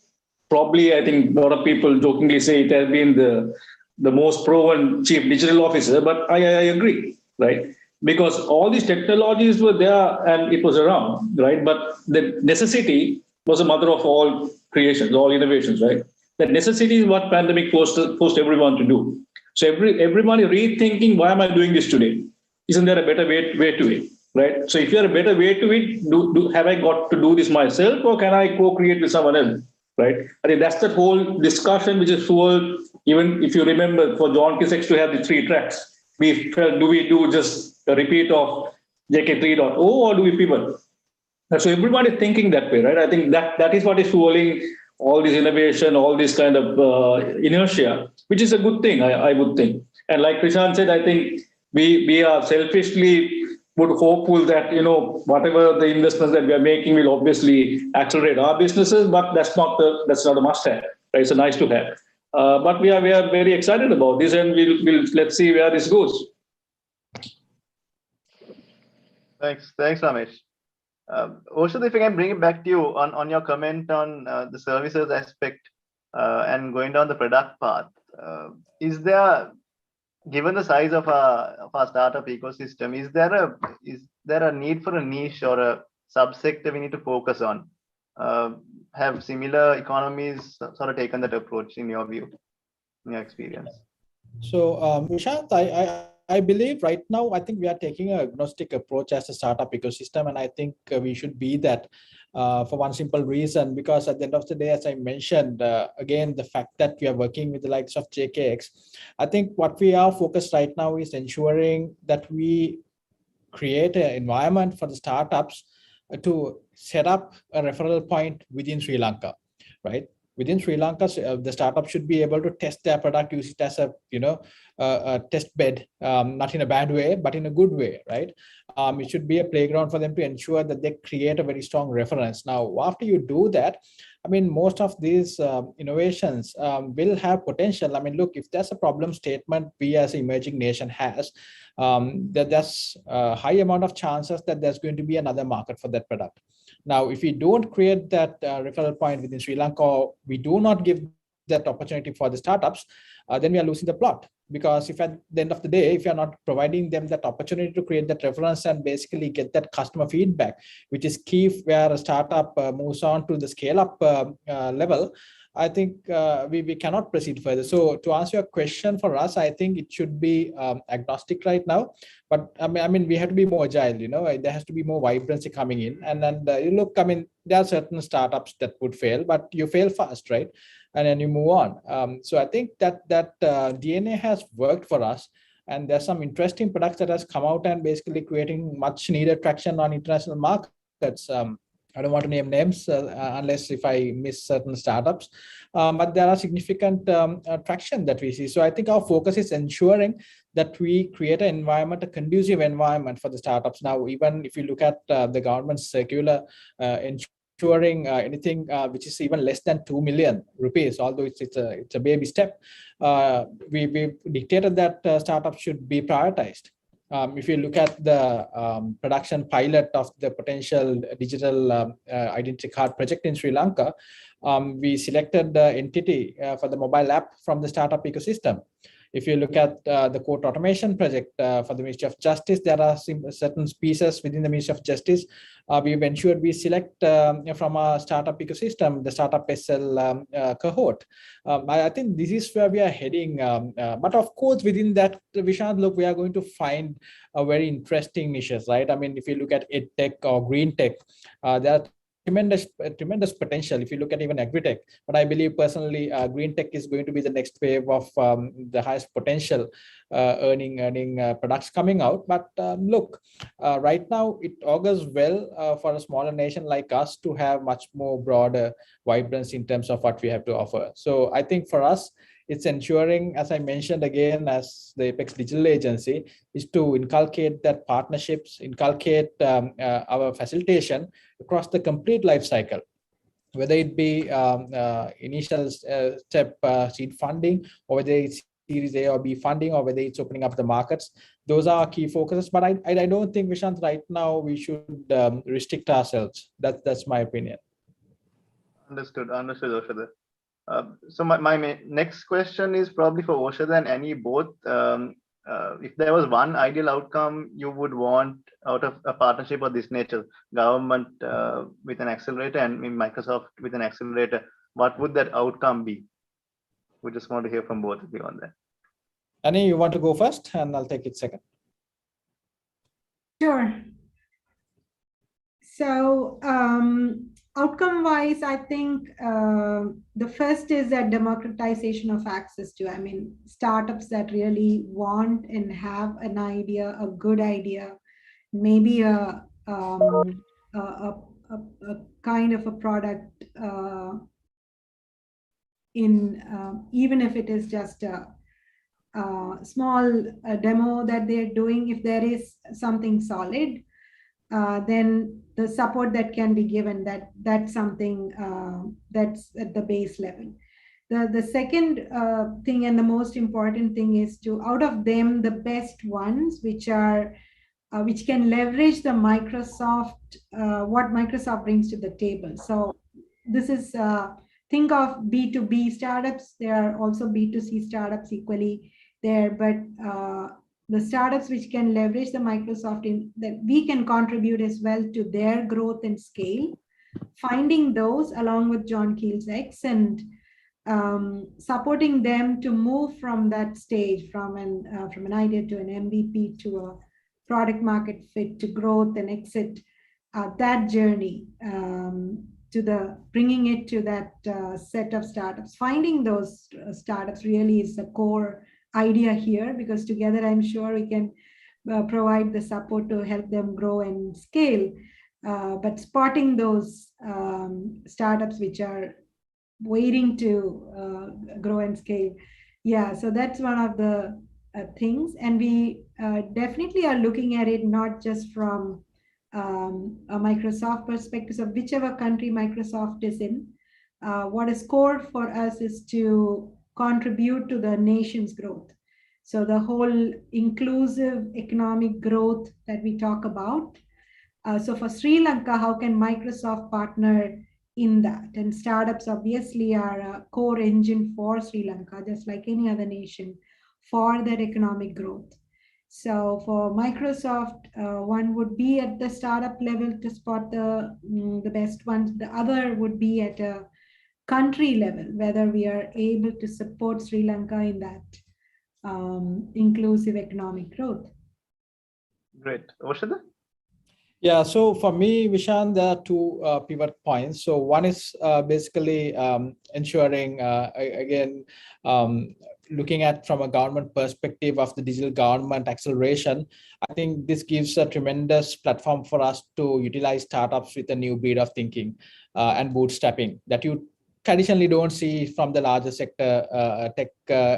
probably I think a lot of people jokingly say it has been the most proven chief digital officer, but I agree, right? Because all these technologies were there and it was around, right? But the necessity was the mother of all creations, all innovations, right? That necessity is what pandemic forced everyone to do. So everyone is rethinking, why am I doing this today? Isn't there a better way to it, right? So if you have a better way to it, have I got to do this myself, or can I co-create with someone else, right? I think that's that whole discussion which is full. Even if you remember, for John Keells X to have the 3 tracks, we felt, do we do just a repeat of JK 3.0 or do we pivot? And so everybody is thinking that way, right? I think that is what is fueling all this innovation, all this kind of inertia, which is a good thing, I would think. And like Krishan said, I think we are selfishly hopeful that, whatever the investments that we are making will obviously accelerate our businesses, but that's not a must-have, right? It's a nice to have. But we are very excited about this, and we'll let's see where this goes. Thanks, Ramesh. Also, if I can bring it back to you on your comment on the services aspect and going down the product path, is there, given the size of our startup ecosystem, is there a need for a niche or a subsector we need to focus on? Have similar economies sort of taken that approach in your view, in your experience? So, Nishant, I believe right now, I think we are taking an agnostic approach as a startup ecosystem, and I think we should be that for one simple reason, because at the end of the day, as I mentioned, again, the fact that we are working with the likes of JKX, I think what we are focused right now is ensuring that we create an environment for the startups to set up a referral point within Sri Lanka, right? within Sri Lanka, the startup should be able to test their product, use it as a a test bed, not in a bad way, but in a good way, right? It should be a playground for them to ensure that they create a very strong reference. Now, after you do that, I mean, most of these innovations will have potential. I mean, look, if there's a problem statement we as an emerging nation has, that there's a high amount of chances that there's going to be another market for that product. Now, if we don't create that referral point within Sri Lanka, or we do not give that opportunity for the startups, then we are losing the plot. Because if at the end of the day, if you're not providing them that opportunity to create that reference and basically get that customer feedback, which is key where a startup moves on to the scale up level, I think we cannot proceed further. So to answer your question, for us, I think it should be agnostic right now. But I mean, we have to be more agile. There has to be more vibrancy coming in. And then look, I mean, there are certain startups that would fail, but you fail fast, right? And then you move on. So I think that DNA has worked for us. And there's some interesting products that has come out and basically creating much needed traction on international markets. I don't want to name names unless if I miss certain startups, but there are significant traction that we see. So I think our focus is ensuring that we create an environment, a conducive environment for the startups. Now, even if you look at the government's circular ensuring anything which is even less than 2 million rupees, although it's a baby step, we dictated that startups should be prioritized. If you look at the production pilot of the potential digital identity card project in Sri Lanka, we selected the entity for the mobile app from the startup ecosystem. If you look at the court automation project for the Ministry of Justice, there are certain pieces within the Ministry of Justice. We've ensured we select from our startup ecosystem, the Startup SL cohort. I think this is where we are heading. But of course, within that, Vishant, look, we are going to find a very interesting niches, right? I mean, if you look at EdTech or Green Tech, there are tremendous potential if you look at even agri-tech. But I believe personally green tech is going to be the next wave of the highest potential earning products coming out. But look, right now it augurs well for a smaller nation like us to have much more broader vibrance in terms of what we have to offer. So I think for us, it's ensuring, as I mentioned again, as the Apex Digital Agency, is to inculcate that partnerships, inculcate our facilitation across the complete life cycle, whether it be initial step seed funding, or whether it's Series A or B funding, or whether it's opening up the markets. Those are our key focuses. But I don't think, Vishant, right now we should restrict ourselves. That's my opinion. Understood, Oshada. So my next question is probably for Oshada and Annie both. If there was one ideal outcome you would want out of a partnership of this nature, government with an accelerator and Microsoft with an accelerator, what would that outcome be? We just want to hear from both of you on that. Annie, you want to go first and I'll take it second. Sure. So outcome-wise, I think the first is that democratization of access to, startups that really want and have an idea, a good idea, maybe a kind of a product even if it is just a small demo that they're doing, if there is something solid, then the support that can be given, that's something that's at the base level. The second thing and the most important thing is to, out of them, the best ones, which can leverage the Microsoft, what Microsoft brings to the table. So this is, think of B2B startups. There are also B2C startups equally there, but the startups which can leverage the Microsoft that we can contribute as well to their growth and scale, finding those along with John Keells X and supporting them to move from that stage, from an idea to an MVP to a product market fit to growth and exit, that journey to bringing it to that set of startups. Finding those startups really is the core idea here, because together I'm sure we can provide the support to help them grow and scale. But spotting those startups which are waiting to grow and scale. Yeah, so that's one of the things. And we definitely are looking at it not just from a Microsoft perspective. So whichever country Microsoft is in, what is core for us is to contribute to the nation's growth. So the whole inclusive economic growth that we talk about. So for Sri Lanka, how can Microsoft partner in that? And startups obviously are a core engine for Sri Lanka, just like any other nation, for that economic growth. So for Microsoft, one would be at the startup level to spot the best ones. The other would be at a country level, whether we are able to support Sri Lanka in that inclusive economic growth. Great. Oshada? Yeah, so for me, Vishan, there are two pivot points. So one is basically ensuring, again, looking at from a government perspective of the digital government acceleration. I think this gives a tremendous platform for us to utilize startups with a new breed of thinking and bootstrapping that you traditionally don't see from the larger sector tech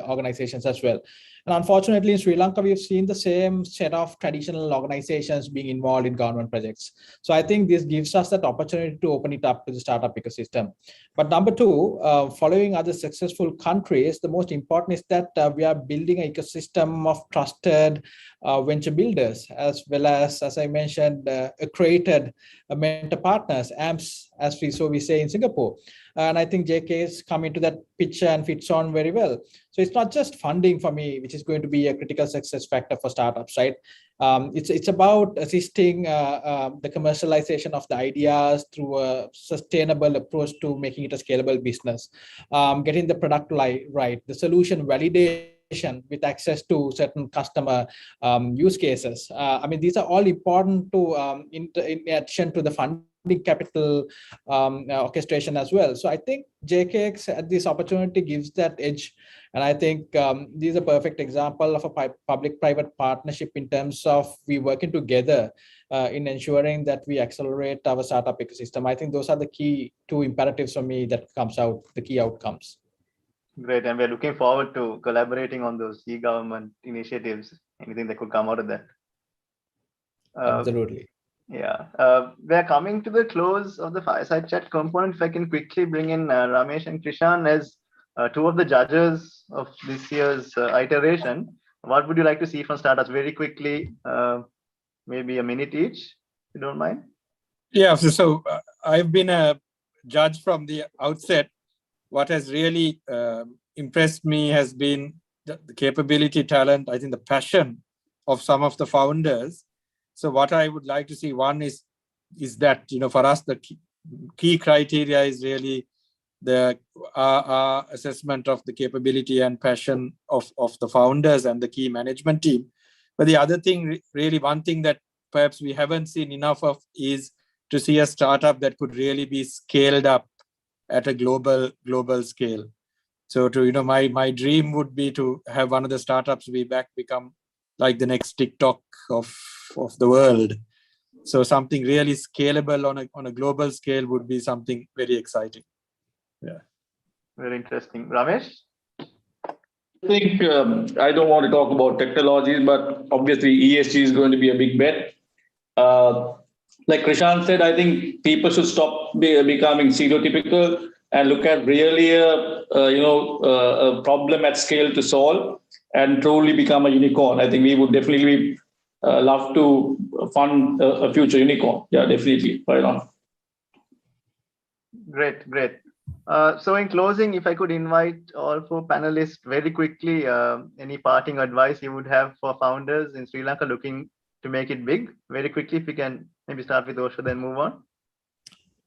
organizations as well. And unfortunately, in Sri Lanka, we've seen the same set of traditional organizations being involved in government projects. So I think this gives us that opportunity to open it up to the startup ecosystem. But number two, following other successful countries, the most important is that we are building an ecosystem of trusted venture builders, as well as I mentioned, accredited mentor partners, AMPs, as we say in Singapore. And I think JK's come into that picture and fits on very well. So it's not just funding for me, which is going to be a critical success factor for startups, right? It's about assisting the commercialization of the ideas through a sustainable approach to making it a scalable business, getting the product right, the solution validation with access to certain customer use cases. I mean, these are all important to in addition to the funding capital orchestration as well. So I think JKX at this opportunity gives that edge. And I think this is a perfect example of a public-private partnership in terms of we working together in ensuring that we accelerate our startup ecosystem. I think those are the key two imperatives for me that comes out, the key outcomes. Great. And we're looking forward to collaborating on those e-government initiatives, anything that could come out of that. Absolutely. Yeah, we're coming to the close of the Fireside Chat component. If I can quickly bring in Ramesh and Krishan as two of the judges of this year's iteration. What would you like to see from startups very quickly? Maybe a minute each, if you don't mind. Yeah, so I've been a judge from the outset. What has really impressed me has been the capability, talent, I think the passion of some of the founders. So what I would like to see, one is that, you know, for us, the key criteria is really our assessment of the capability and passion of the founders and the key management team. But the other thing, really one thing that perhaps we haven't seen enough of is to see a startup that could really be scaled up at a global scale. So to, you know, my dream would be to have one of the startups become like the next TikTok of the world. So something really scalable on a global scale would be something very exciting. Yeah. Very interesting. Ramesh? I think I don't want to talk about technologies, but obviously ESG is going to be a big bet. Like Krishan said, I think people should stop becoming stereotypical and look at really a problem at scale to solve and truly become a unicorn. I think we would definitely love to fund a future unicorn. Yeah, definitely. Right on. Great. So in closing, if I could invite all four panelists very quickly, any parting advice you would have for founders in Sri Lanka looking to make it big? Very quickly, if we can maybe start with Osha, then move on.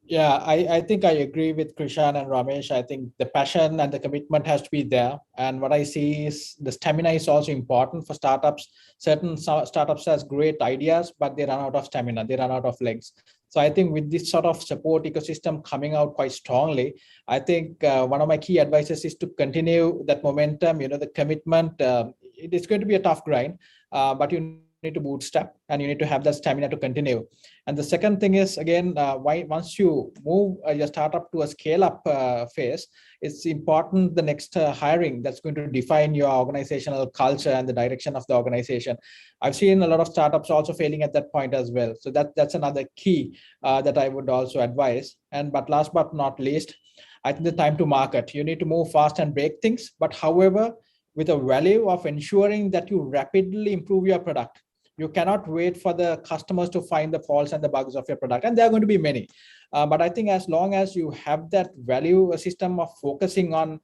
Yeah, I think I agree with Krishan and Ramesh. I think the passion and the commitment has to be there. And what I see is the stamina is also important for startups. Certain startups has great ideas, but they run out of stamina, they run out of legs. So I think with this sort of support ecosystem coming out quite strongly, I think one of my key advices is to continue that momentum, you know, the commitment. It is going to be a tough grind, but you need to bootstrap, and you need to have that stamina to continue. And the second thing is, again, once you move your startup to a scale-up phase, it's important the next hiring that's going to define your organizational culture and the direction of the organization. I've seen a lot of startups also failing at that point as well. So that's another key that I would also advise. But last but not least, I think the time to market. You need to move fast and break things, but however, with a value of ensuring that you rapidly improve your product. You cannot wait for the customers to find the faults and the bugs of your product, and there are going to be many. But I think as long as you have that value system of focusing on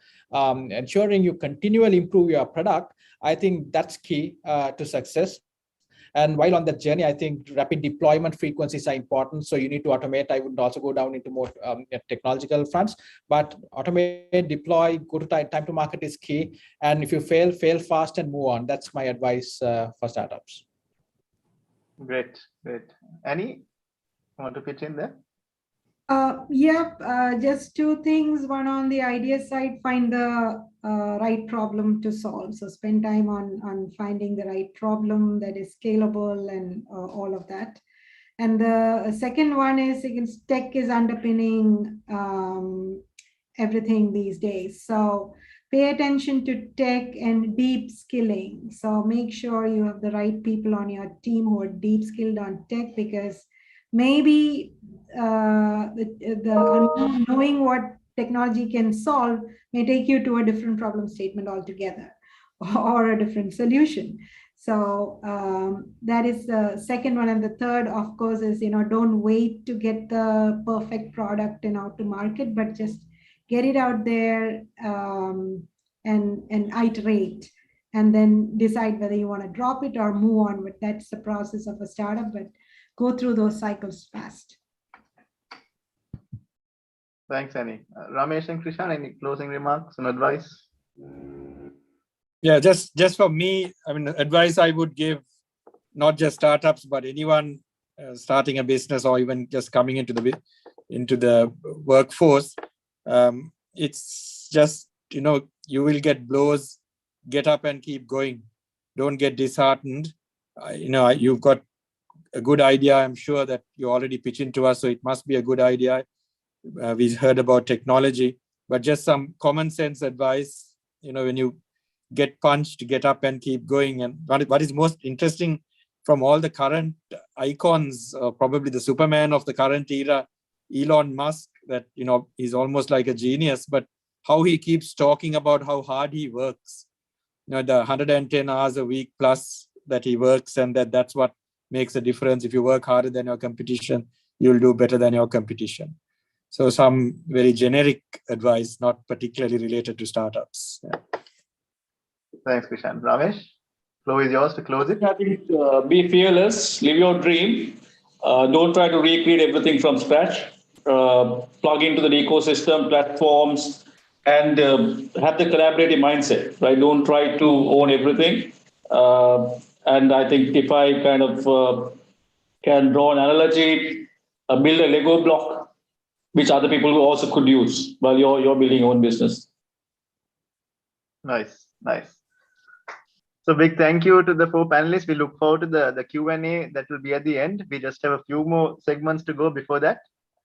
ensuring you continually improve your product, I think that's key to success. And while on that journey, I think rapid deployment frequencies are important. So you need to automate. I would also go down into more technological fronts, but automate, deploy, go to time to market is key. And if you fail fast and move on. That's my advice for startups. Great. Annie, want to pitch in there? Just two things. One, on the idea side, find the right problem to solve. So spend time on finding the right problem that is scalable and all of that. And the second one is, tech is underpinning everything these days. So pay attention to tech and deep skilling. So make sure you have the right people on your team who are deep skilled on tech, because maybe the knowing what technology can solve may take you to a different problem statement altogether, or a different solution. So that is the second one. And the third, of course, is, don't wait to get the perfect product and out to market, but just get it out there and iterate, and then decide whether you want to drop it or move on. But that's the process of a startup, but go through those cycles fast. Thanks, Annie. Ramesh and Krishan, any closing remarks and advice? Yeah, just for me, I mean, advice I would give, not just startups, but anyone starting a business or even just coming into the workforce. It's just, you will get blows. Get up and keep going. Don't get disheartened. You've got a good idea. I'm sure that you already pitched into us, so it must be a good idea. We heard about technology, but just some common sense advice. When you get punched, get up and keep going. And what is most interesting from all the current icons, probably the Superman of the current era, Elon Musk, that he's almost like a genius, but how he keeps talking about how hard he works. The 110 hours a week plus that he works, and that's what makes a difference. If you work harder than your competition, you'll do better than your competition. So some very generic advice, not particularly related to startups. Yeah. Thanks, Krishan. Ramesh, floor is yours to close it. I think be fearless, live your dream. Don't try to recreate everything from scratch. Plug into the ecosystem, platforms, and have the collaborative mindset, right? Don't try to own everything. And I think if I kind of can draw an analogy, build a Lego block, which other people also could use while you're building your own business. Nice. So big thank you to the 4 panelists. We look forward to the Q&A that will be at the end. We just have a few more segments to go before that.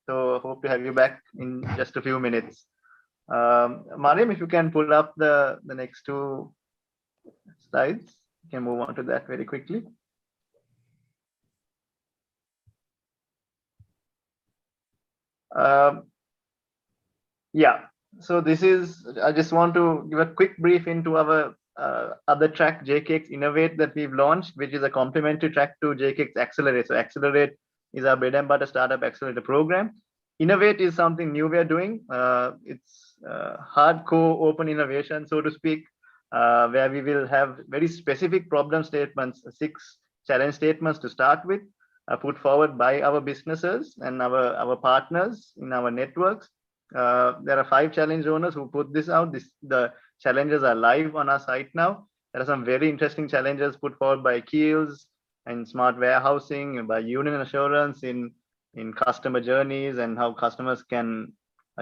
So hope to have you back in just a few minutes. Mariam, if you can pull up the next 2 slides, you can move on to that very quickly. So this is, I just want to give a quick brief into our other track, JKX Innovate, that we've launched, which is a complementary track to JKX Accelerate. So Accelerate is our bread and butter startup accelerator program. Innovate is something new we are doing. It's hardcore open innovation, so to speak, where we will have very specific problem statements, 6 challenge statements to start with, put forward by our businesses and our partners in our networks. There are 5 challenge owners who put this out. The challenges are live on our site now. There are some very interesting challenges put forward by Keells and smart warehousing, by Union Assurance in customer journeys and how customers can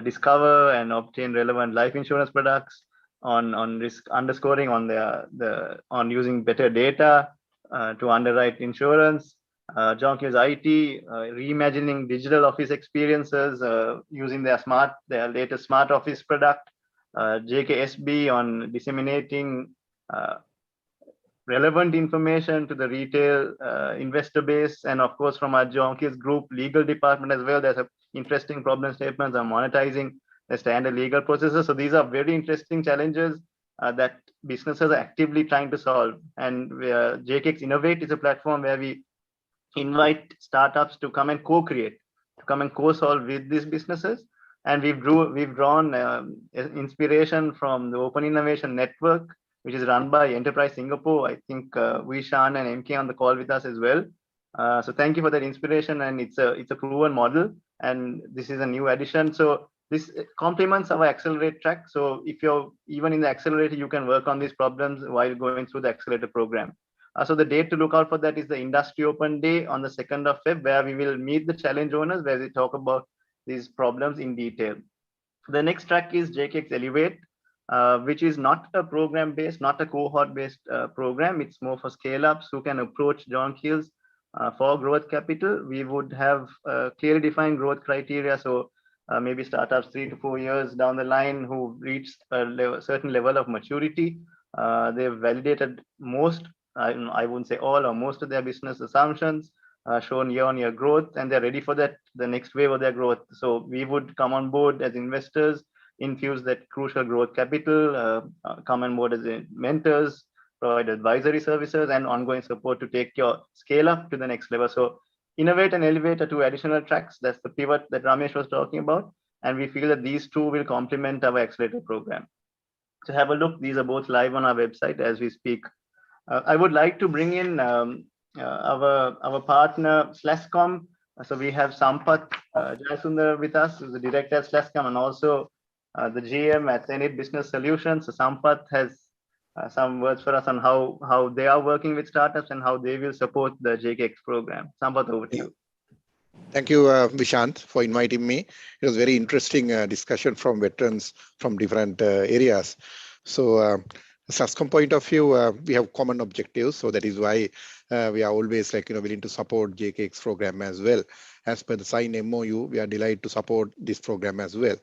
discover and obtain relevant life insurance products, on risk underscoring, on on using better data, to underwrite insurance. John Keells IT, reimagining digital office experiences using their latest smart office product. JKSB on disseminating relevant information to the retail investor base, and of course from our John Keells Group legal department as well. There's a interesting problem statements on monetizing the standard legal processes. So these are very interesting challenges that businesses are actively trying to solve. And JKX Innovate is a platform where we invite startups to come and co-create, to come and co-solve with these businesses. And we've drawn inspiration from the Open Innovation Network, which is run by Enterprise Singapore. I think Vishan and MK on the call with us as well. So thank you for that inspiration, and it's a proven model, and this is a new addition. So this complements our Accelerate track. So if you're even in the Accelerator, you can work on these problems while going through the Accelerator program. So the date to look out for that is the Industry Open Day on the 2nd of Feb, where we will meet the challenge owners, where we talk about these problems in detail. The next track is JKX Elevate, which is not a program-based, not a cohort-based program. It's more for scale-ups who can approach John Keells for growth capital. We would have clearly defined growth criteria. So maybe startups 3 to 4 years down the line who reached a certain level of maturity. They've validated most, I wouldn't say all or most of their business assumptions, shown year-on-year growth, and they're ready for that, the next wave of their growth. So we would come on board as investors, infuse that crucial growth capital, come on board as mentors, provide advisory services and ongoing support to take your scale up to the next level. So Innovate and Elevate are 2 additional tracks. That's the pivot that Ramesh was talking about. And we feel that these 2 will complement our Accelerator program. So have a look. These are both live on our website as we speak. I would like to bring in our partner Slascom. So we have Sampath Jayasundar with us, who's the director at Slascom, and also the GM at Zenith Business Solutions. So Sampath has some words for us on how they are working with startups and how they will support the JKX program. Sampath, over to you. Thank you, Vishant, for inviting me. It was a very interesting discussion from veterans from different areas. So, Slascom point of view, we have common objectives. So that is why we are always willing to support JKX program as well. As per the signed MOU, we are delighted to support this program as well.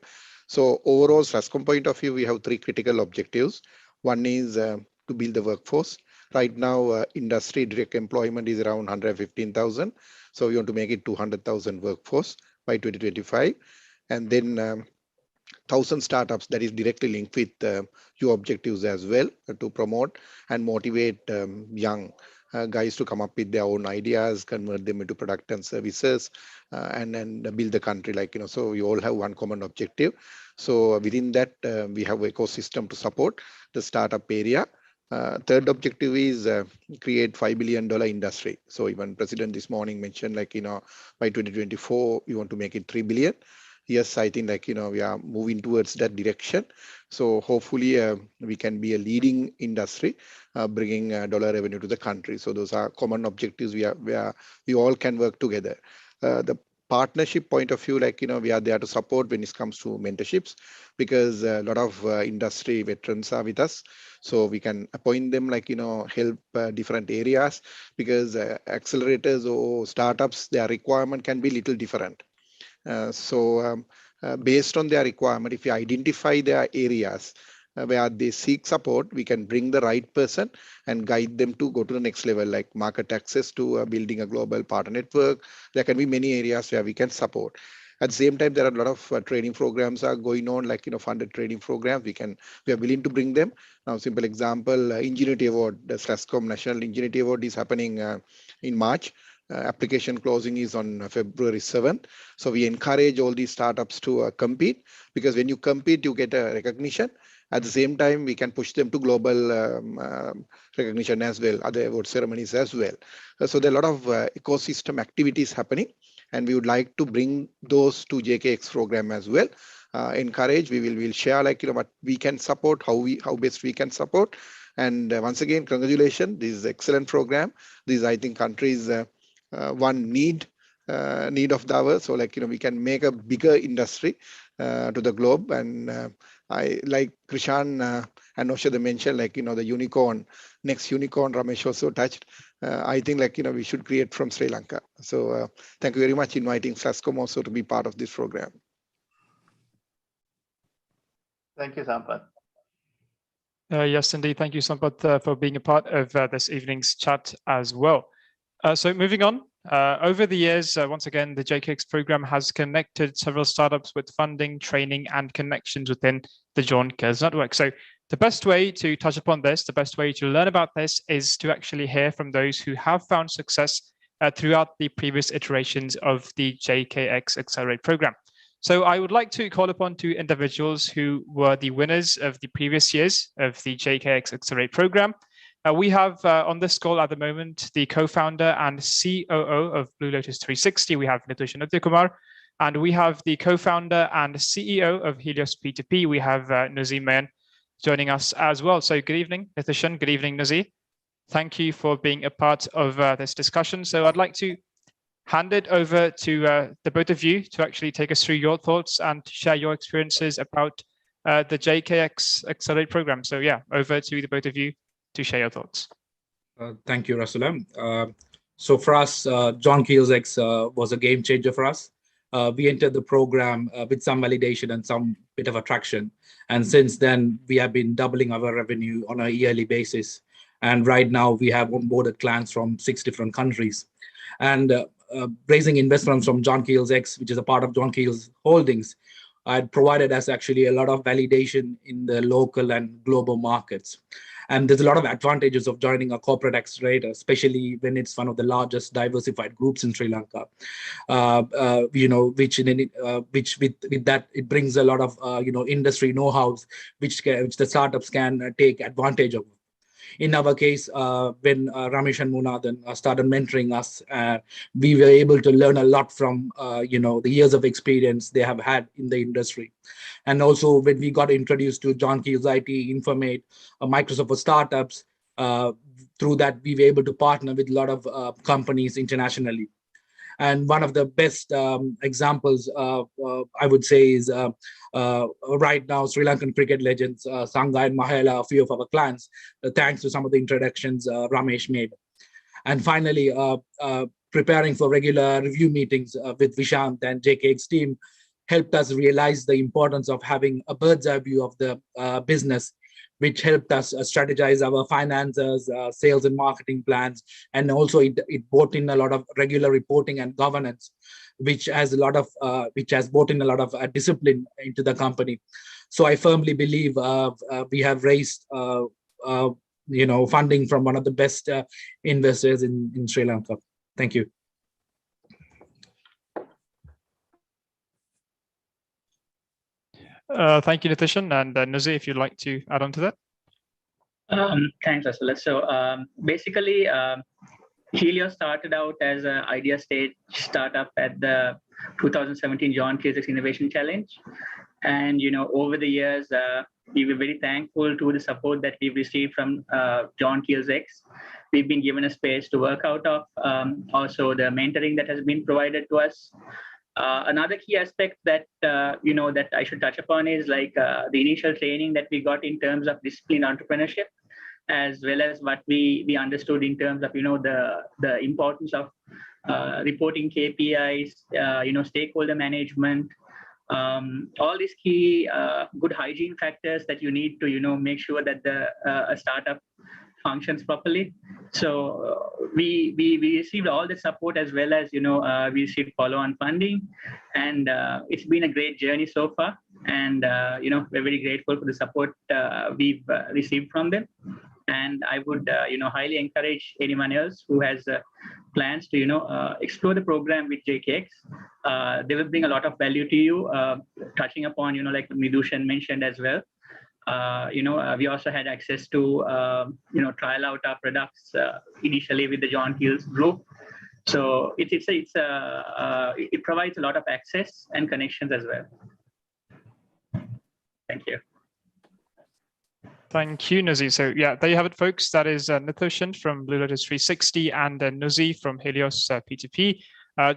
So overall, Slascom point of view, we have 3 critical objectives. One is to build the workforce. Right now, industry direct employment is around 115,000. So we want to make it 200,000 workforce by 2025. And then 1,000 startups that is directly linked with your objectives as well, to promote and motivate young guys to come up with their own ideas, convert them into product and services, and build the country. So we all have one common objective. So within that, we have an ecosystem to support the startup area. Third objective is create $5 billion industry. So even President this morning mentioned by 2024, we want to make it 3 billion. Yes, I think we are moving towards that direction. So hopefully we can be a leading industry, bringing dollar revenue to the country. So those are common objectives where we all can work together. The partnership point of view, we are there to support when it comes to mentorships, because a lot of industry veterans are with us. So we can appoint them, help different areas, because accelerators or startups, their requirement can be little different. Based on their requirement, if you identify their areas where they seek support, we can bring the right person and guide them to go to the next level, like market access to building a global partner network. There can be many areas where we can support. At the same time, there are a lot of training programs are going on, funded training programs. We are willing to bring them. Now, simple example, Ingenuity Award, the Slascom National Ingenuity Award is happening in March. Application closing is on February 7th. So we encourage all these startups to compete, because when you compete, you get a recognition. At the same time, we can push them to global recognition as well, other award ceremonies as well. So there are a lot of ecosystem activities happening, and we would like to bring those to JKX program as well. Encourage, we'll share what we can support, how best we can support. And once again, congratulations, this is an excellent program. This is, I think, countries one need of the hour. So we can make a bigger industry to the globe. And I like Krishan and Oshada mentioned, the unicorn, next unicorn, Ramesh also touched. I think we should create from Sri Lanka. So thank you very much inviting SASCOM also to be part of this program. Thank you, Sampath. Yes, indeed. Thank you, Sampath, for being a part of this evening's chat as well. So moving on, over the years, once again, the JKX program has connected several startups with funding, training, and connections within the John Keells network. So the best way to touch upon this, the best way to learn about this is to actually hear from those who have found success throughout the previous iterations of the JKX Accelerate program. So I would like to call upon two individuals who were the winners of the previous years of the JKX Accelerate program. We have on this call at the moment the co-founder and COO of Blue Lotus 360. We have Nitish Nityakumar, and we have the co-founder and CEO of Helios P2P. We have Nuzi Mayan joining us as well. So good evening, Nitish. Good evening, Nuzi. Thank you for being a part of this discussion. So I'd like to hand it over to the both of you to actually take us through your thoughts and to share your experiences about the JKX Accelerate program. So yeah, over to the both of you to share your thoughts. Thank you, Rasulam. So for us, John Keells X was a game changer for us. We entered the program with some validation and some bit of attraction. And since then, we have been doubling our revenue on a yearly basis. And right now, we have onboarded clients from 6 different countries. And raising investments from John Keells X, which is a part of John Keells Holdings, had provided us actually a lot of validation in the local and global markets. And there's a lot of advantages of joining a corporate accelerator, especially when it's one of the largest diversified groups in Sri Lanka. Which with that it brings a lot of industry know-hows, which the startups can take advantage of. In our case, when Ramesh and Munadhan started mentoring us, we were able to learn a lot from the years of experience they have had in the industry. And also when we got introduced to John Keells IT, Informate, Microsoft for Startups, through that we were able to partner with a lot of companies internationally. And one of the best examples, I would say, is right now Sri Lankan cricket legends Sangha and Mahela, a few of our clients, thanks to some of the introductions Ramesh made. And finally, preparing for regular review meetings with Vishant and JKX team helped us realize the importance of having a bird's eye view of the business, which helped us strategize our finances, sales and marketing plans. And also it brought in a lot of regular reporting and governance, which has brought in a lot of discipline into the company. So I firmly believe we have raised funding from one of the best investors in Sri Lanka. Thank you. Thank you, Nitishan. And Nuzi, if you'd like to add on to that. Thanks, Asala. So basically, Helios started out as an idea stage startup at the 2017 John Keells X Innovation Challenge. And, over the years, we were very thankful to the support that we've received from John Keells X. We've been given a space to work out of, also the mentoring that has been provided to us. Another key aspect that that I should touch upon is the initial training that we got in terms of disciplined entrepreneurship, as well as what we understood in terms of the importance of reporting KPIs, stakeholder management, all these key good hygiene factors that you need to make sure that a startup functions properly. So we received all the support, as well as we received follow-on funding, and it's been a great journey so far. And we're very grateful for the support we've received from them. And I would highly encourage anyone else who has plans to explore the program with JKX. They will bring a lot of value to you. Touching upon like Midushan mentioned as well. We also had access to trial out our products initially with the John Keells group. So it provides a lot of access and connections as well. Thank you. Thank you, Nuzi. So yeah, there you have it, folks. That is Nitoshan from Blue Lotus 360 and Nuzi from Helios P2P,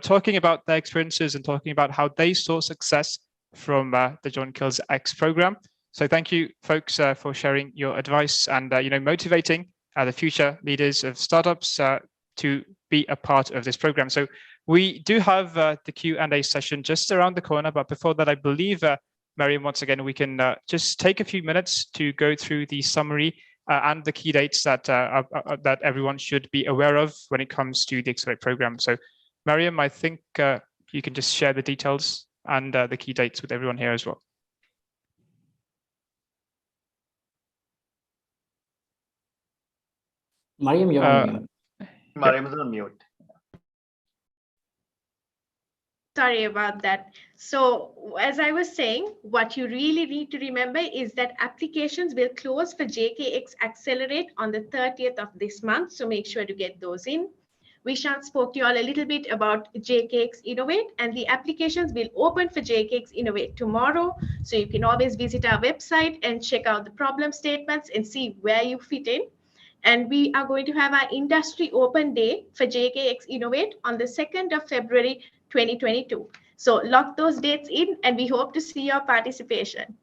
talking about their experiences and talking about how they saw success from the John Keells X program. So thank you, folks, for sharing your advice and motivating the future leaders of startups to be a part of this program. So we do have the Q&A session just around the corner, but before that, I believe, Mariam, once again, we can just take a few minutes to go through the summary and the key dates that that everyone should be aware of when it comes to the Accelerate program. So Mariam, I think you can just share the details and the key dates with everyone here as well. Mariam, you're on mute. Mariam is on mute. Sorry about that. So as I was saying, what you really need to remember is that applications will close for JKX Accelerate on the 30th of this month. So make sure to get those in. Vishant spoke to you all a little bit about JKX Innovate, and the applications will open for JKX Innovate tomorrow. So you can always visit our website and check out the problem statements and see where you fit in. And we are going to have our industry open day for JKX Innovate on the 2nd of February, 2022. So lock those dates in, and we hope to see your participation.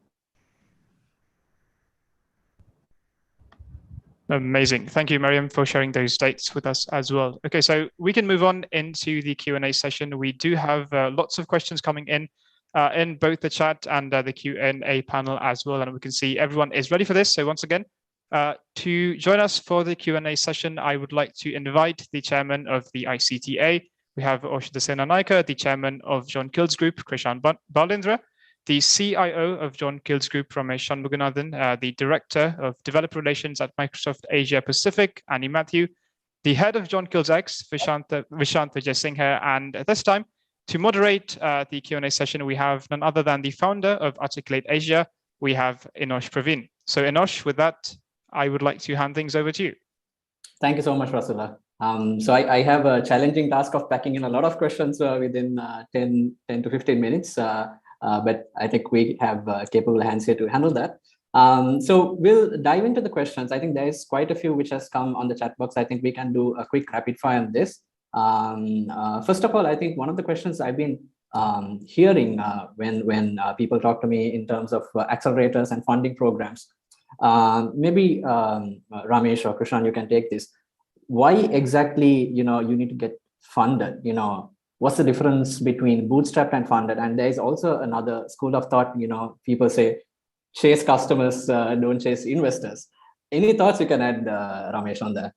Amazing. Thank you, Mariam, for sharing those dates with us as well. Okay, so we can move on into the Q&A session. We do have lots of questions coming in both the chat and the Q&A panel as well. And we can see everyone is ready for this. So once again, to join us for the Q&A session, I would like to invite the chairman of the ICTA. We have Oshita Senanaika, the chairman of John Keells Group, Krishan Balindra, the CIO of John Keells Group, Ramesh Shanmuganathan, the director of developer relations at Microsoft Asia Pacific, Annie Matthew, the head of John Keells X, Vishant Vijayasinghe, and at this time, to moderate the Q&A session, we have none other than the founder of Articulate Asia. We have Enosh Praveen. So Enosh, with that, I would like to hand things over to you. Thank you so much, Rasula. So I have a challenging task of packing in a lot of questions within 10 to 15 minutes, but I think we have capable hands here to handle that. So we'll dive into the questions. I think there's quite a few which has come on the chat box. I think we can do a quick rapid fire on this. First of all, I think one of the questions I've been hearing when people talk to me in terms of accelerators and funding programs, maybe Ramesh or Krishan, you can take this. Why exactly, you need to get funded? What's the difference between bootstrapped and funded? And there's also another school of thought, people say, chase customers, don't chase investors. Any thoughts you can add, Ramesh, on that?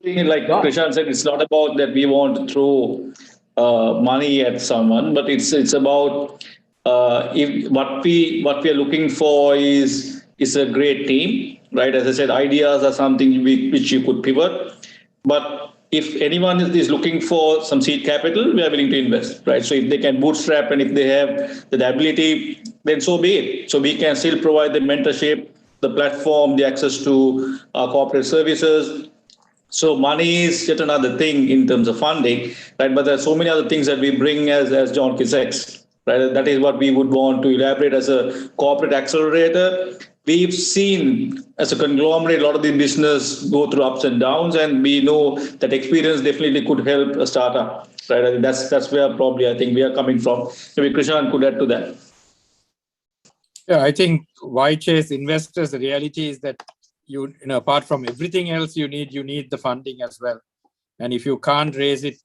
Like Krishan said, it's not about that we want to throw money at someone, but it's about if what we are looking for is a great team, right? As I said, ideas are something which you could pivot. But if anyone is looking for some seed capital, we are willing to invest, right? So if they can bootstrap and if they have the ability, then so be it. So we can still provide the mentorship, the platform, the access to corporate services. So money is yet another thing in terms of funding, right? But there are so many other things that we bring as John Keells X, right? That is what we would want to elaborate as a corporate accelerator. We've seen as a conglomerate, a lot of the business go through ups and downs, and we know that experience definitely could help a startup, right? I think that's where probably I think we are coming from. Maybe Krishan could add to that. Yeah, I think why chase investors? The reality is that you know, apart from everything else you need the funding as well. And if you can't raise it,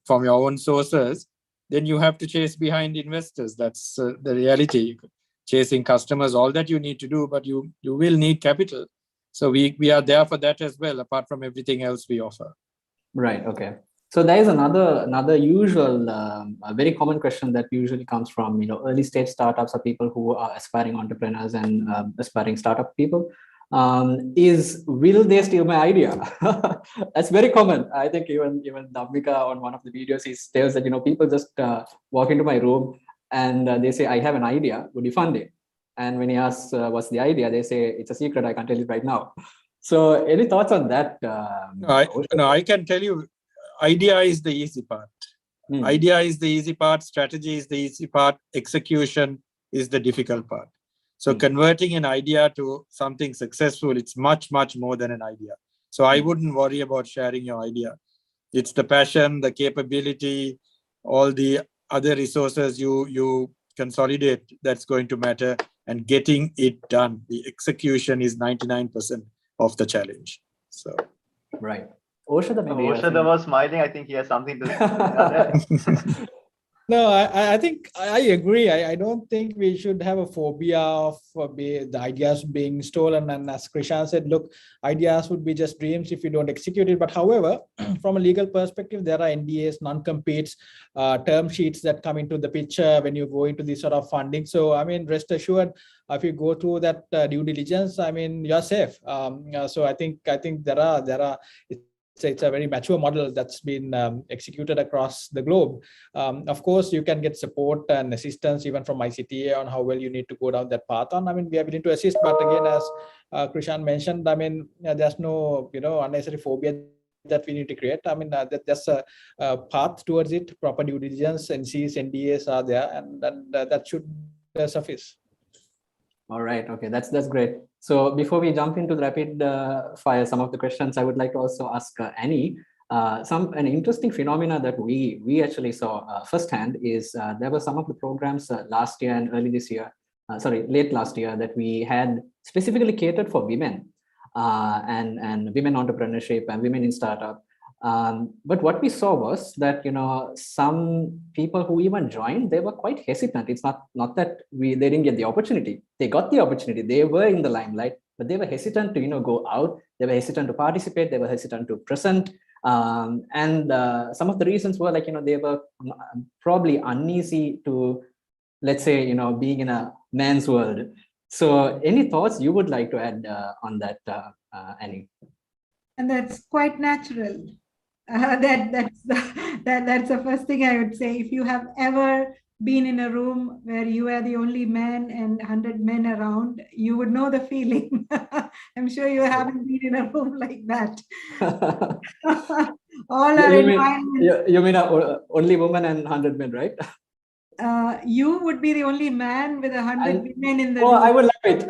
from your own sources, then you have to chase behind investors. That's the reality. Chasing customers, all that you need to do, but you will need capital. So we are there for that as well, apart from everything else we offer. Right. Okay. So there is another usual, a very common question that usually comes from early stage startups or people who are aspiring entrepreneurs and aspiring startup people. Is will they steal my idea? That's very common. I think even Dhammika on one of the videos, he tells that people just walk into my room and they say, I have an idea, would you fund it? And when he asks what's the idea, they say it's a secret, I can't tell you right now. So any thoughts on that? I can tell you, idea is the easy part. Idea is the easy part, strategy is the easy part, execution is the difficult part. So converting an idea to something successful, it's much, much more than an idea. So I wouldn't worry about sharing your idea. It's the passion, the capability, all the other resources you consolidate that's going to matter. and getting it done. The execution is 99% of the challenge. So, right. Oshada was smiling. I think he has something to say. No, I think I agree. I don't think we should have a phobia of the ideas being stolen. And as Krishan said, look, ideas would be just dreams if you don't execute it. But however, from a legal perspective, there are NDAs, non-competes, term sheets that come into the picture when you go into this sort of funding. So, I mean, rest assured, if you go through that due diligence, I mean, you're safe. So I think there are. It's a very mature model that's been executed across the globe. Of course, you can get support and assistance even from ICTA on how well you need to go down that path on. I mean, we are willing to assist, but again, as Krishan mentioned, I mean, there's no unnecessary phobia that we need to create. I mean, that's a path towards it. Proper due diligence, NCs, NDAs are there, and that should suffice. All right. Okay, that's great. So before we jump into the rapid fire, some of the questions I would like to also ask Annie. An interesting phenomena that we actually saw firsthand is there were some of the programs last year and early this year, late last year, that we had specifically catered for women and women entrepreneurship and women in startup. But what we saw was that some people who even joined, they were quite hesitant. It's not that they didn't get the opportunity. They got the opportunity. They were in the limelight, but they were hesitant to go out. They were hesitant to participate. They were hesitant to present. And some of the reasons were they were probably uneasy to, let's say, being in a man's world. So any thoughts you would like to add on that, Annie? And that's quite natural. That's the first thing I would say. If you have ever been in a room where you are the only man and 100 men around, you would know the feeling. I'm sure you haven't been in a room like that. You mean only woman and 100 men, right? You would be the only man with 100 women in the room. I would love it.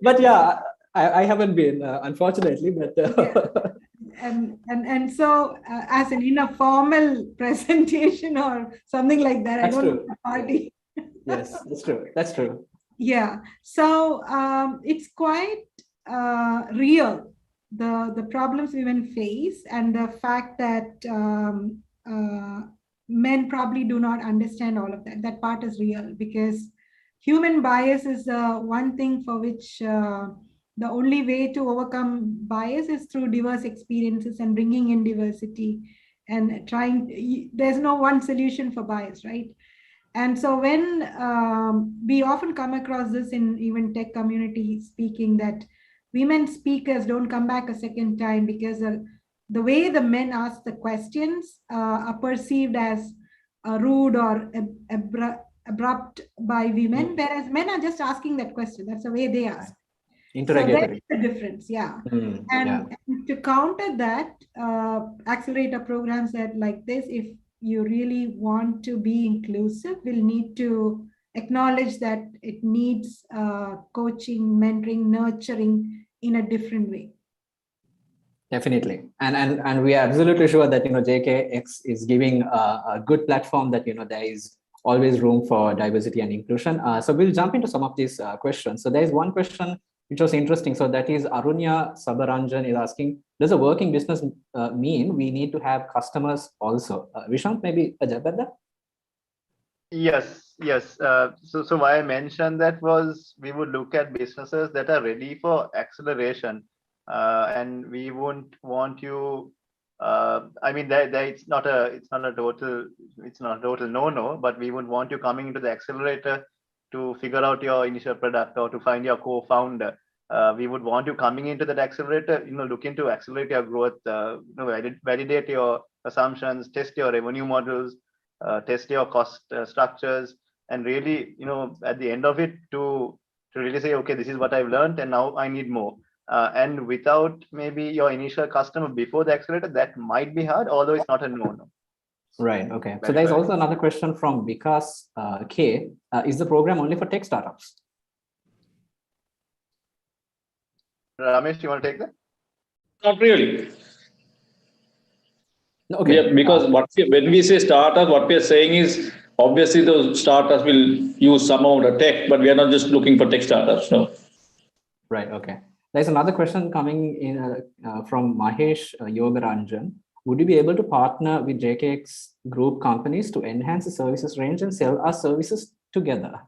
But yeah, I haven't been, unfortunately, but and so as in a formal presentation or something like that, that's I don't true. know, party. Yes, that's true. Yeah, so it's quite real, the problems women face, and the fact that men probably do not understand all of that. That part is real, because human bias is one thing for which the only way to overcome bias is through diverse experiences and bringing in diversity and there's no one solution for bias, right? And so when we often come across this in even tech community speaking, that women speakers don't come back a second time because the way the men ask the questions are perceived as rude or abrupt by women, whereas men are just asking that question. That's the way they ask. So that's the difference, yeah. And to counter that, accelerator programs like this, if you really want to be inclusive, will need to acknowledge that it needs coaching, mentoring, nurturing in a different way. Definitely, and we are absolutely sure that JKX is giving a good platform that there is always room for diversity and inclusion. So we'll jump into some of these questions. So there is one question which was interesting. So that is Arunya Sabaranjan is asking, does a working business mean we need to have customers also? Vishant, maybe a jab at that? Yes. So why I mentioned that was we would look at businesses that are ready for acceleration, and we wouldn't want you. I mean, it's not a total no, but we would want you coming into the accelerator to figure out your initial product or to find your co-founder. We would want you coming into that accelerator, looking to accelerate your growth, validate your assumptions, test your revenue models, test your cost structures, and really, at the end of it, to really say, okay, this is what I've learned, and now I need more. And without maybe your initial customer before the accelerator, that might be hard, although it's not a no. Right. Okay. So there's also another question from Vikas K. Is the program only for tech startups? Ramesh, you want to take that? Not really. Okay. Yeah, because when we say startup, what we are saying is Obviously, those startups will use some amount of tech, but we are not just looking for tech startups. No. Right. Okay. There's another question coming in from Mahesh Yogaranjan. Would you be able to partner with JKX group companies to enhance the services range and sell our services together?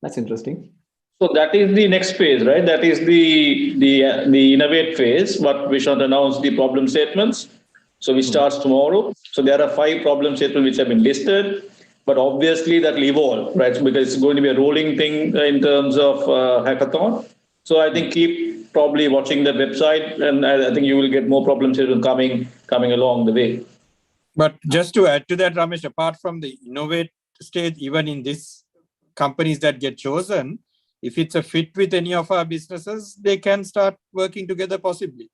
That's interesting. So that is the next phase, right? That is the innovate phase. What we should announce the problem statements. So we start tomorrow. So there are 5 problem statements which have been listed, but obviously that will evolve, right? So because it's going to be a rolling thing in terms of hackathon. So I think keep probably watching the website, and I think you will get more problem statements coming along the way. But just to add to that, Ramesh, apart from the innovate stage, even in this companies that get chosen, if it's a fit with any of our businesses, they can start working together possibly.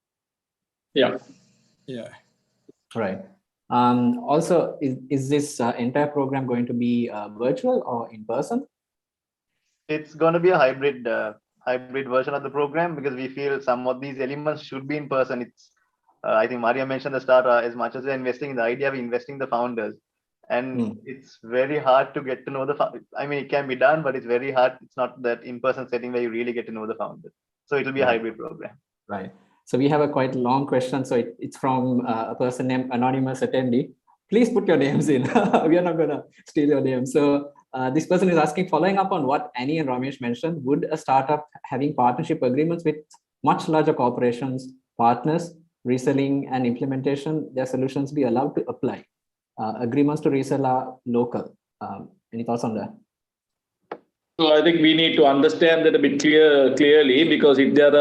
Yeah. Yeah. Right. Also, is this entire program going to be virtual or in person? It's going to be a hybrid version of the program, because we feel some of these elements should be in person. It's I think Maria mentioned the start, as much as they're investing in the idea, we're investing the founders. And it's very hard to get to know I mean, it can be done, but it's very hard. It's not that in-person setting where you really get to know the founders. So it'll be a hybrid program. Right. So we have a quite long question. So it's from a person named Anonymous Attendee. Please put your names in. We are not going to steal your name. So this person is asking, following up on what Annie and Ramesh mentioned, would a startup having partnership agreements with much larger corporations, partners, reselling and implementation, their solutions be allowed to apply? Agreements to resell are local. Any thoughts on that? So I think we need to understand that a bit clearly, because if there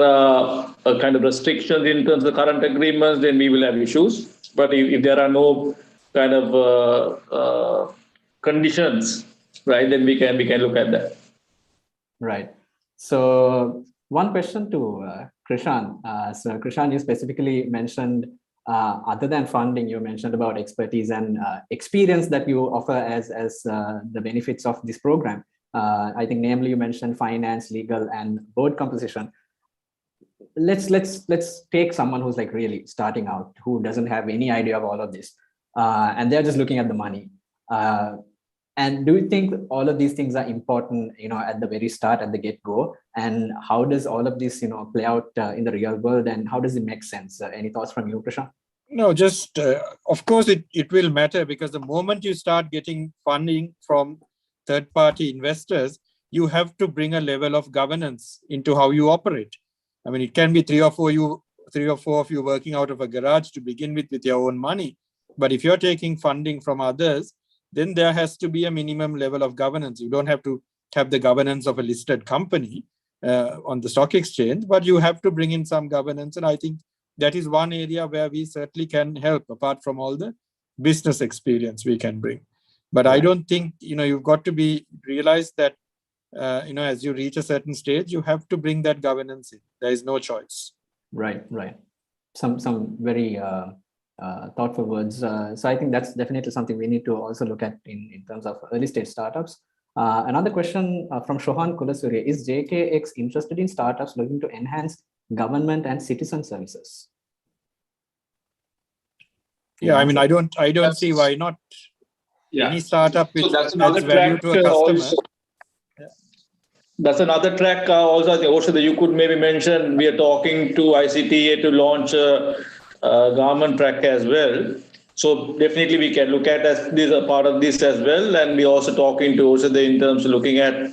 are kind of restrictions in terms of the current agreements, then we will have issues. But if there are no kind of conditions, right, then we can look at that. Right. So one question to Krishan. So Krishan, you specifically mentioned, other than funding, you mentioned about expertise and experience that you offer as the benefits of this program. I think namely you mentioned finance, legal, and board composition. Let's take someone who's like really starting out, who doesn't have any idea of all of this, and they're just looking at the money. And do you think all of these things are important, at the very start, at the get-go? And how does all of this, play out in the real world? And how does it make sense? Any thoughts from you, Krishan? No, just of course it will matter, because the moment you start getting funding from third-party investors, you have to bring a level of governance into how you operate. I mean, it can be three or four of you working out of a garage to begin with your own money. But if you're taking funding from others, then there has to be a minimum level of governance. You don't have to have the governance of a listed company on the stock exchange, but you have to bring in some governance. And I think that is one area where we certainly can help, apart from all the business experience we can bring. But I don't think, you've got to realize that, as you reach a certain stage, you have to bring that governance in. There is no choice. Right. Some very thoughtful words. So I think that's definitely something we need to also look at in terms of early stage startups. Another question from Shohan Kulasuri: is JKX interested in startups looking to enhance government and citizen services? Yeah, I mean, I don't see why not. Yeah. Any startup which adds value to a customer. That's another track also that you could maybe mention. We are talking to ICTA to launch a government track as well. So definitely we can look at this a part of this as well. And we also talking to also in terms of looking at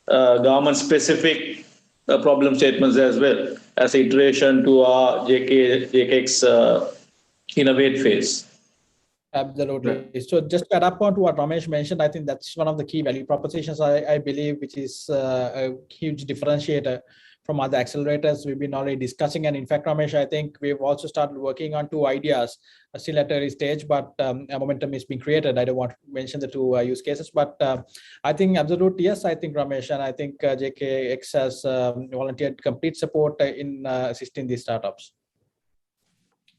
government specific problem statements as well as iteration to our JKX innovate phase. Absolutely. So just to add up on to what Ramesh mentioned, I think that's one of the key value propositions, I believe, which is a huge differentiator from other accelerators we've been already discussing. And in fact, Ramesh, I think we've also started working on 2 ideas, still at early stage, but a momentum is being created. I don't want to mention the 2 use cases, but I think absolutely, yes, I think Ramesh, and I think JKX has volunteered complete support in assisting these startups.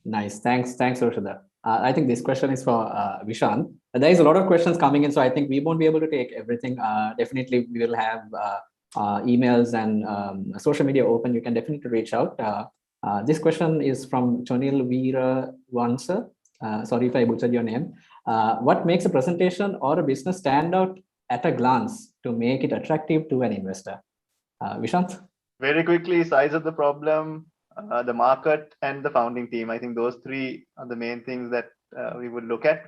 Nice. Thanks, Roshada. I think this question is for Vishan. There is a lot of questions coming in, so I think we won't be able to take everything. Definitely, we will have emails and social media open. You can definitely reach out. This question is from Chonil Veera Vansa. Sorry if I butchered your name. What makes a presentation or a business stand out at a glance to make it attractive to an investor? Vishant? Very quickly, size of the problem, the market, and the founding team. I think those three are the main things that we would look at.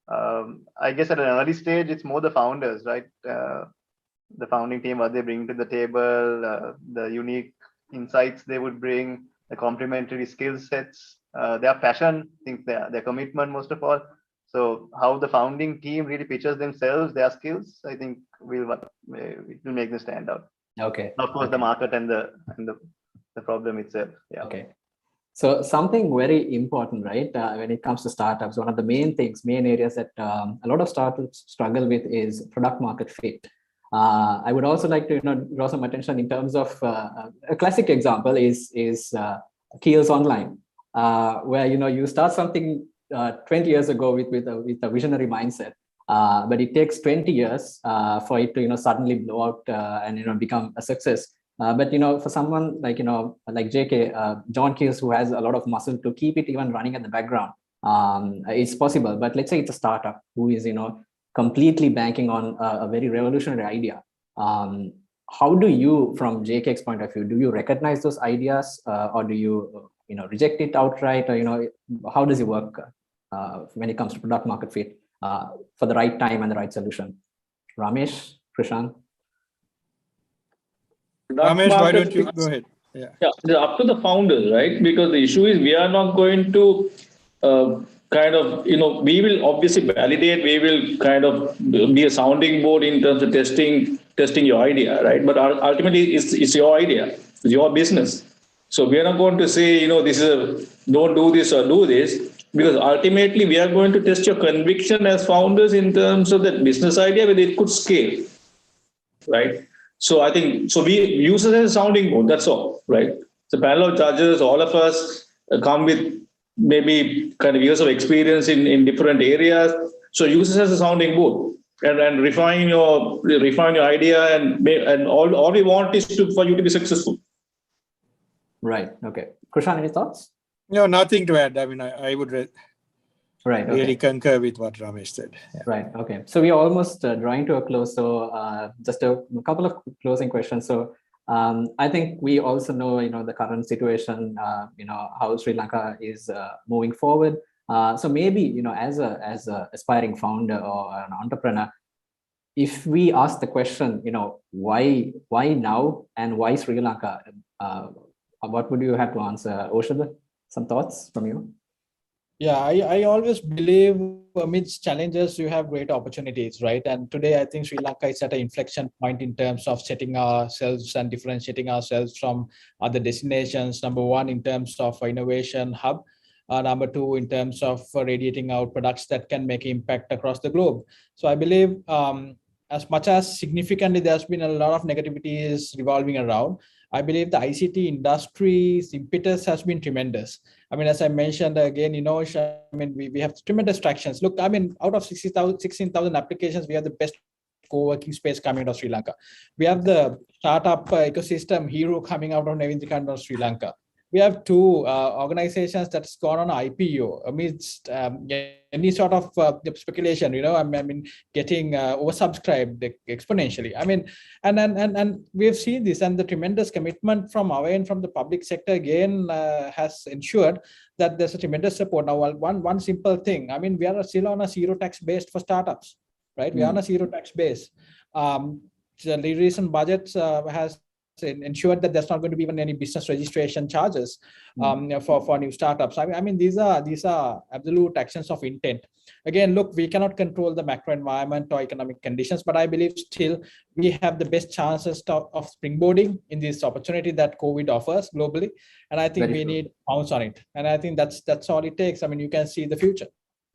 I guess at an early stage, it's more the founders, right? The founding team, what they bring to the table, the unique insights they would bring, the complementary skill sets, their passion, I think their commitment most of all. So how the founding team really pitches themselves, their skills, I think it will make them stand out. Okay. Of course, the market and the problem itself. Yeah. Okay. So something very important, right? When it comes to startups, one of the main areas that a lot of startups struggle with is product market fit. I would also like to draw some attention in terms of a classic example is Keells Online, where you start something 20 years ago with a visionary mindset, but it takes 20 years for it to suddenly blow out and become a success. But for someone like John Keells, who has a lot of muscle to keep it even running in the background, it's possible. But let's say it's a startup who is completely banking on a very revolutionary idea. How do you, from JKX point of view, do you recognize those ideas, or do you reject it outright, or how does it work when it comes to product market fit for the right time and the right solution? Ramesh, Prashant? Ramesh, why don't you go ahead? Yeah, up to the founders, right? Because the issue is we are not going to we will obviously validate, we will kind of be a sounding board in terms of testing your idea, right? But ultimately it's your idea, it's your business. So we are not going to say, don't do this or do this, because ultimately we are going to test your conviction as founders in terms of that business idea, whether it could scale, right? So I think, we use it as a sounding board, that's all, right? The panel of judges, all of us come with maybe kind of years of experience in different areas. So use it as a sounding board and refine your idea, and all we want is for you to be successful. Right. Okay. Krishan, any thoughts? No, nothing to add. I mean, I would really concur with what Ramesh said. Yeah. Right. Okay. So we are almost drawing to a close. So just a couple of closing questions. So I think we also know, the current situation, how Sri Lanka is moving forward. So maybe, as a aspiring founder or an entrepreneur, if we ask the question, why now and why Sri Lanka, what would you have to answer? Oshada, some thoughts from you? Yeah, I always believe amidst challenges, you have great opportunities, right? And today, I think Sri Lanka is at an inflection point in terms of setting ourselves and differentiating ourselves from other destinations. Number one, in terms of innovation hub. Number two, in terms of radiating out products that can make impact across the globe. So I believe as much as significantly there's been a lot of negativities revolving around, I believe the ICT industry's impetus has been tremendous. I mean, as I mentioned again, we have tremendous tractions. Look, I mean, out of 16,000 applications, we have the best co-working space coming out of Sri Lanka. We have the startup ecosystem hero coming out of Nevinjikand of Sri Lanka. We have two organizations that's gone on IPO amidst any sort of speculation, getting oversubscribed exponentially. I mean, and we've seen this, and the tremendous commitment from our end, from the public sector again, has ensured that there's a tremendous support. Now, one simple thing, I mean, we are still on a zero tax base for startups, right? We are on a zero tax base. The recent budgets has ensured that there's not going to be even any business registration charges for new startups. I mean, these are absolute actions of intent. Again, look, we cannot control the macro environment or economic conditions, but I believe still we have the best chances of springboarding in this opportunity that COVID offers globally. And I think we need to pounce on it. And I think that's all it takes. I mean, you can see the future.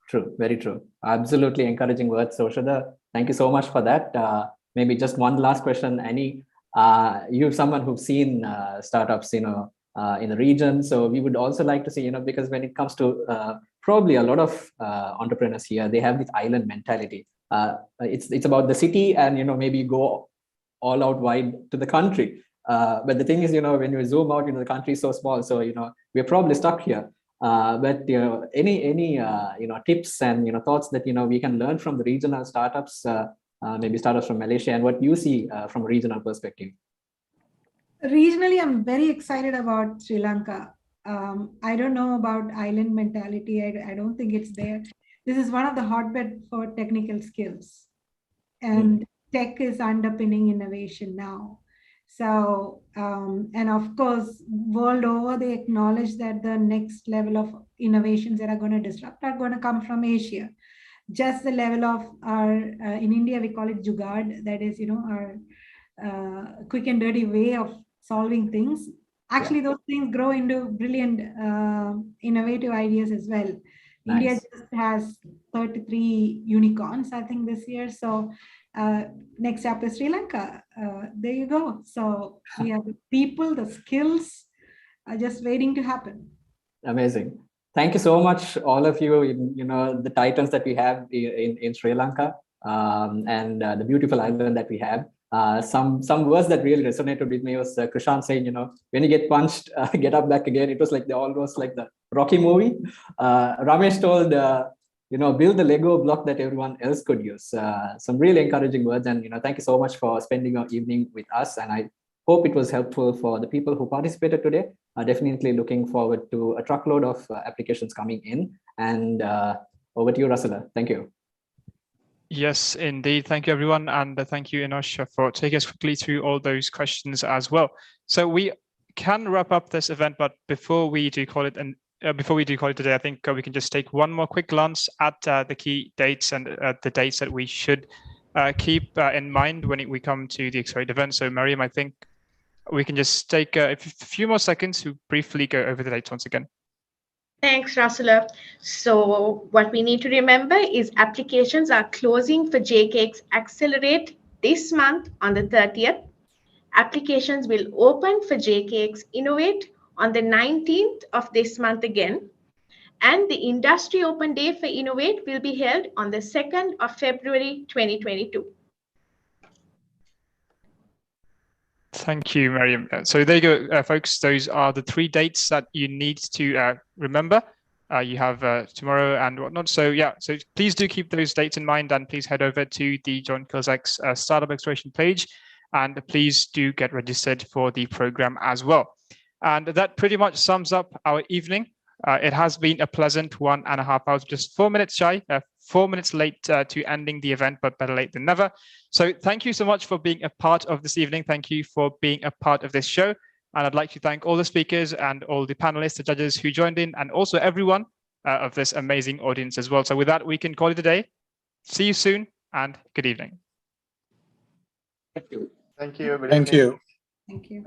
True, very true. Absolutely encouraging words, Soshada. Thank you so much for that. Maybe just one last question. You're someone who's seen startups, in the region. So we would also like to see, because when it comes to probably a lot of entrepreneurs here, they have this island mentality. It's about the city and, maybe go all out wide to the country. But the thing is, when you zoom out, the country is so small. So, we're probably stuck here. But any tips and thoughts that we can learn from the regional startups, maybe startups from Malaysia, and what you see from a regional perspective. Regionally, I'm very excited about Sri Lanka. I don't know about island mentality. I don't think it's there. This is one of the hotbed for technical skills, and tech is underpinning innovation now. So, and of course, world over, they acknowledge that the next level of innovations that are going to disrupt are going to come from Asia. Just the level of our, in India, we call it jugaad, that is, our quick and dirty way of solving things. Actually, those things grow into brilliant, innovative ideas as well. Nice. India just has 33 unicorns, I think, this year. So next up is Sri Lanka. There you go. So we have the people, the skills are just waiting to happen. Amazing. Thank you so much, all of you. The titans that we have in Sri Lanka, and the beautiful island that we have. Some words that really resonated with me was Krishan saying, when you get punched, get up back again. It was like almost like the Rocky movie. Ramesh told, build the Lego block that everyone else could use. Some really encouraging words, and thank you so much for spending your evening with us. And I hope it was helpful for the people who participated today. Definitely looking forward to a truckload of applications coming in. And over to you, Russell. Thank you. Yes, indeed. Thank you, everyone. And thank you, Inosh, for taking us quickly through all those questions as well. So we can wrap up this event, but before we do call it today, I think we can just take one more quick glance at the key dates and the dates that we should keep in mind when we come to the Accelerate event. So Mariam, I think we can just take a few more seconds to briefly go over the dates once again. Thanks, Russell. So what we need to remember is applications are closing for JKX Accelerate this month on the 30th. Applications will open for JKX Innovate on the 19th of this month again. And the Industry Open Day for Innovate will be held on the 2nd of February, 2022. Thank you, Mariam. So there you go, folks. Those are the 3 dates that you need to remember. You have tomorrow and whatnot. So yeah, so please do keep those dates in mind, and please head over to the John Keells X Startup Acceleration page, and please do get registered for the program as well. And that pretty much sums up our evening. It has been a pleasant 1.5 hours, just 4 minutes shy, 4 minutes late to ending the event, but better late than never. So thank you so much for being a part of this evening. Thank you for being a part of this show. And I'd like to thank all the speakers and all the panelists, the judges who joined in, and also everyone of this amazing audience as well. So with that, we can call it a day. See you soon, and good evening. Thank you. Thank you. Thank you. Thank you.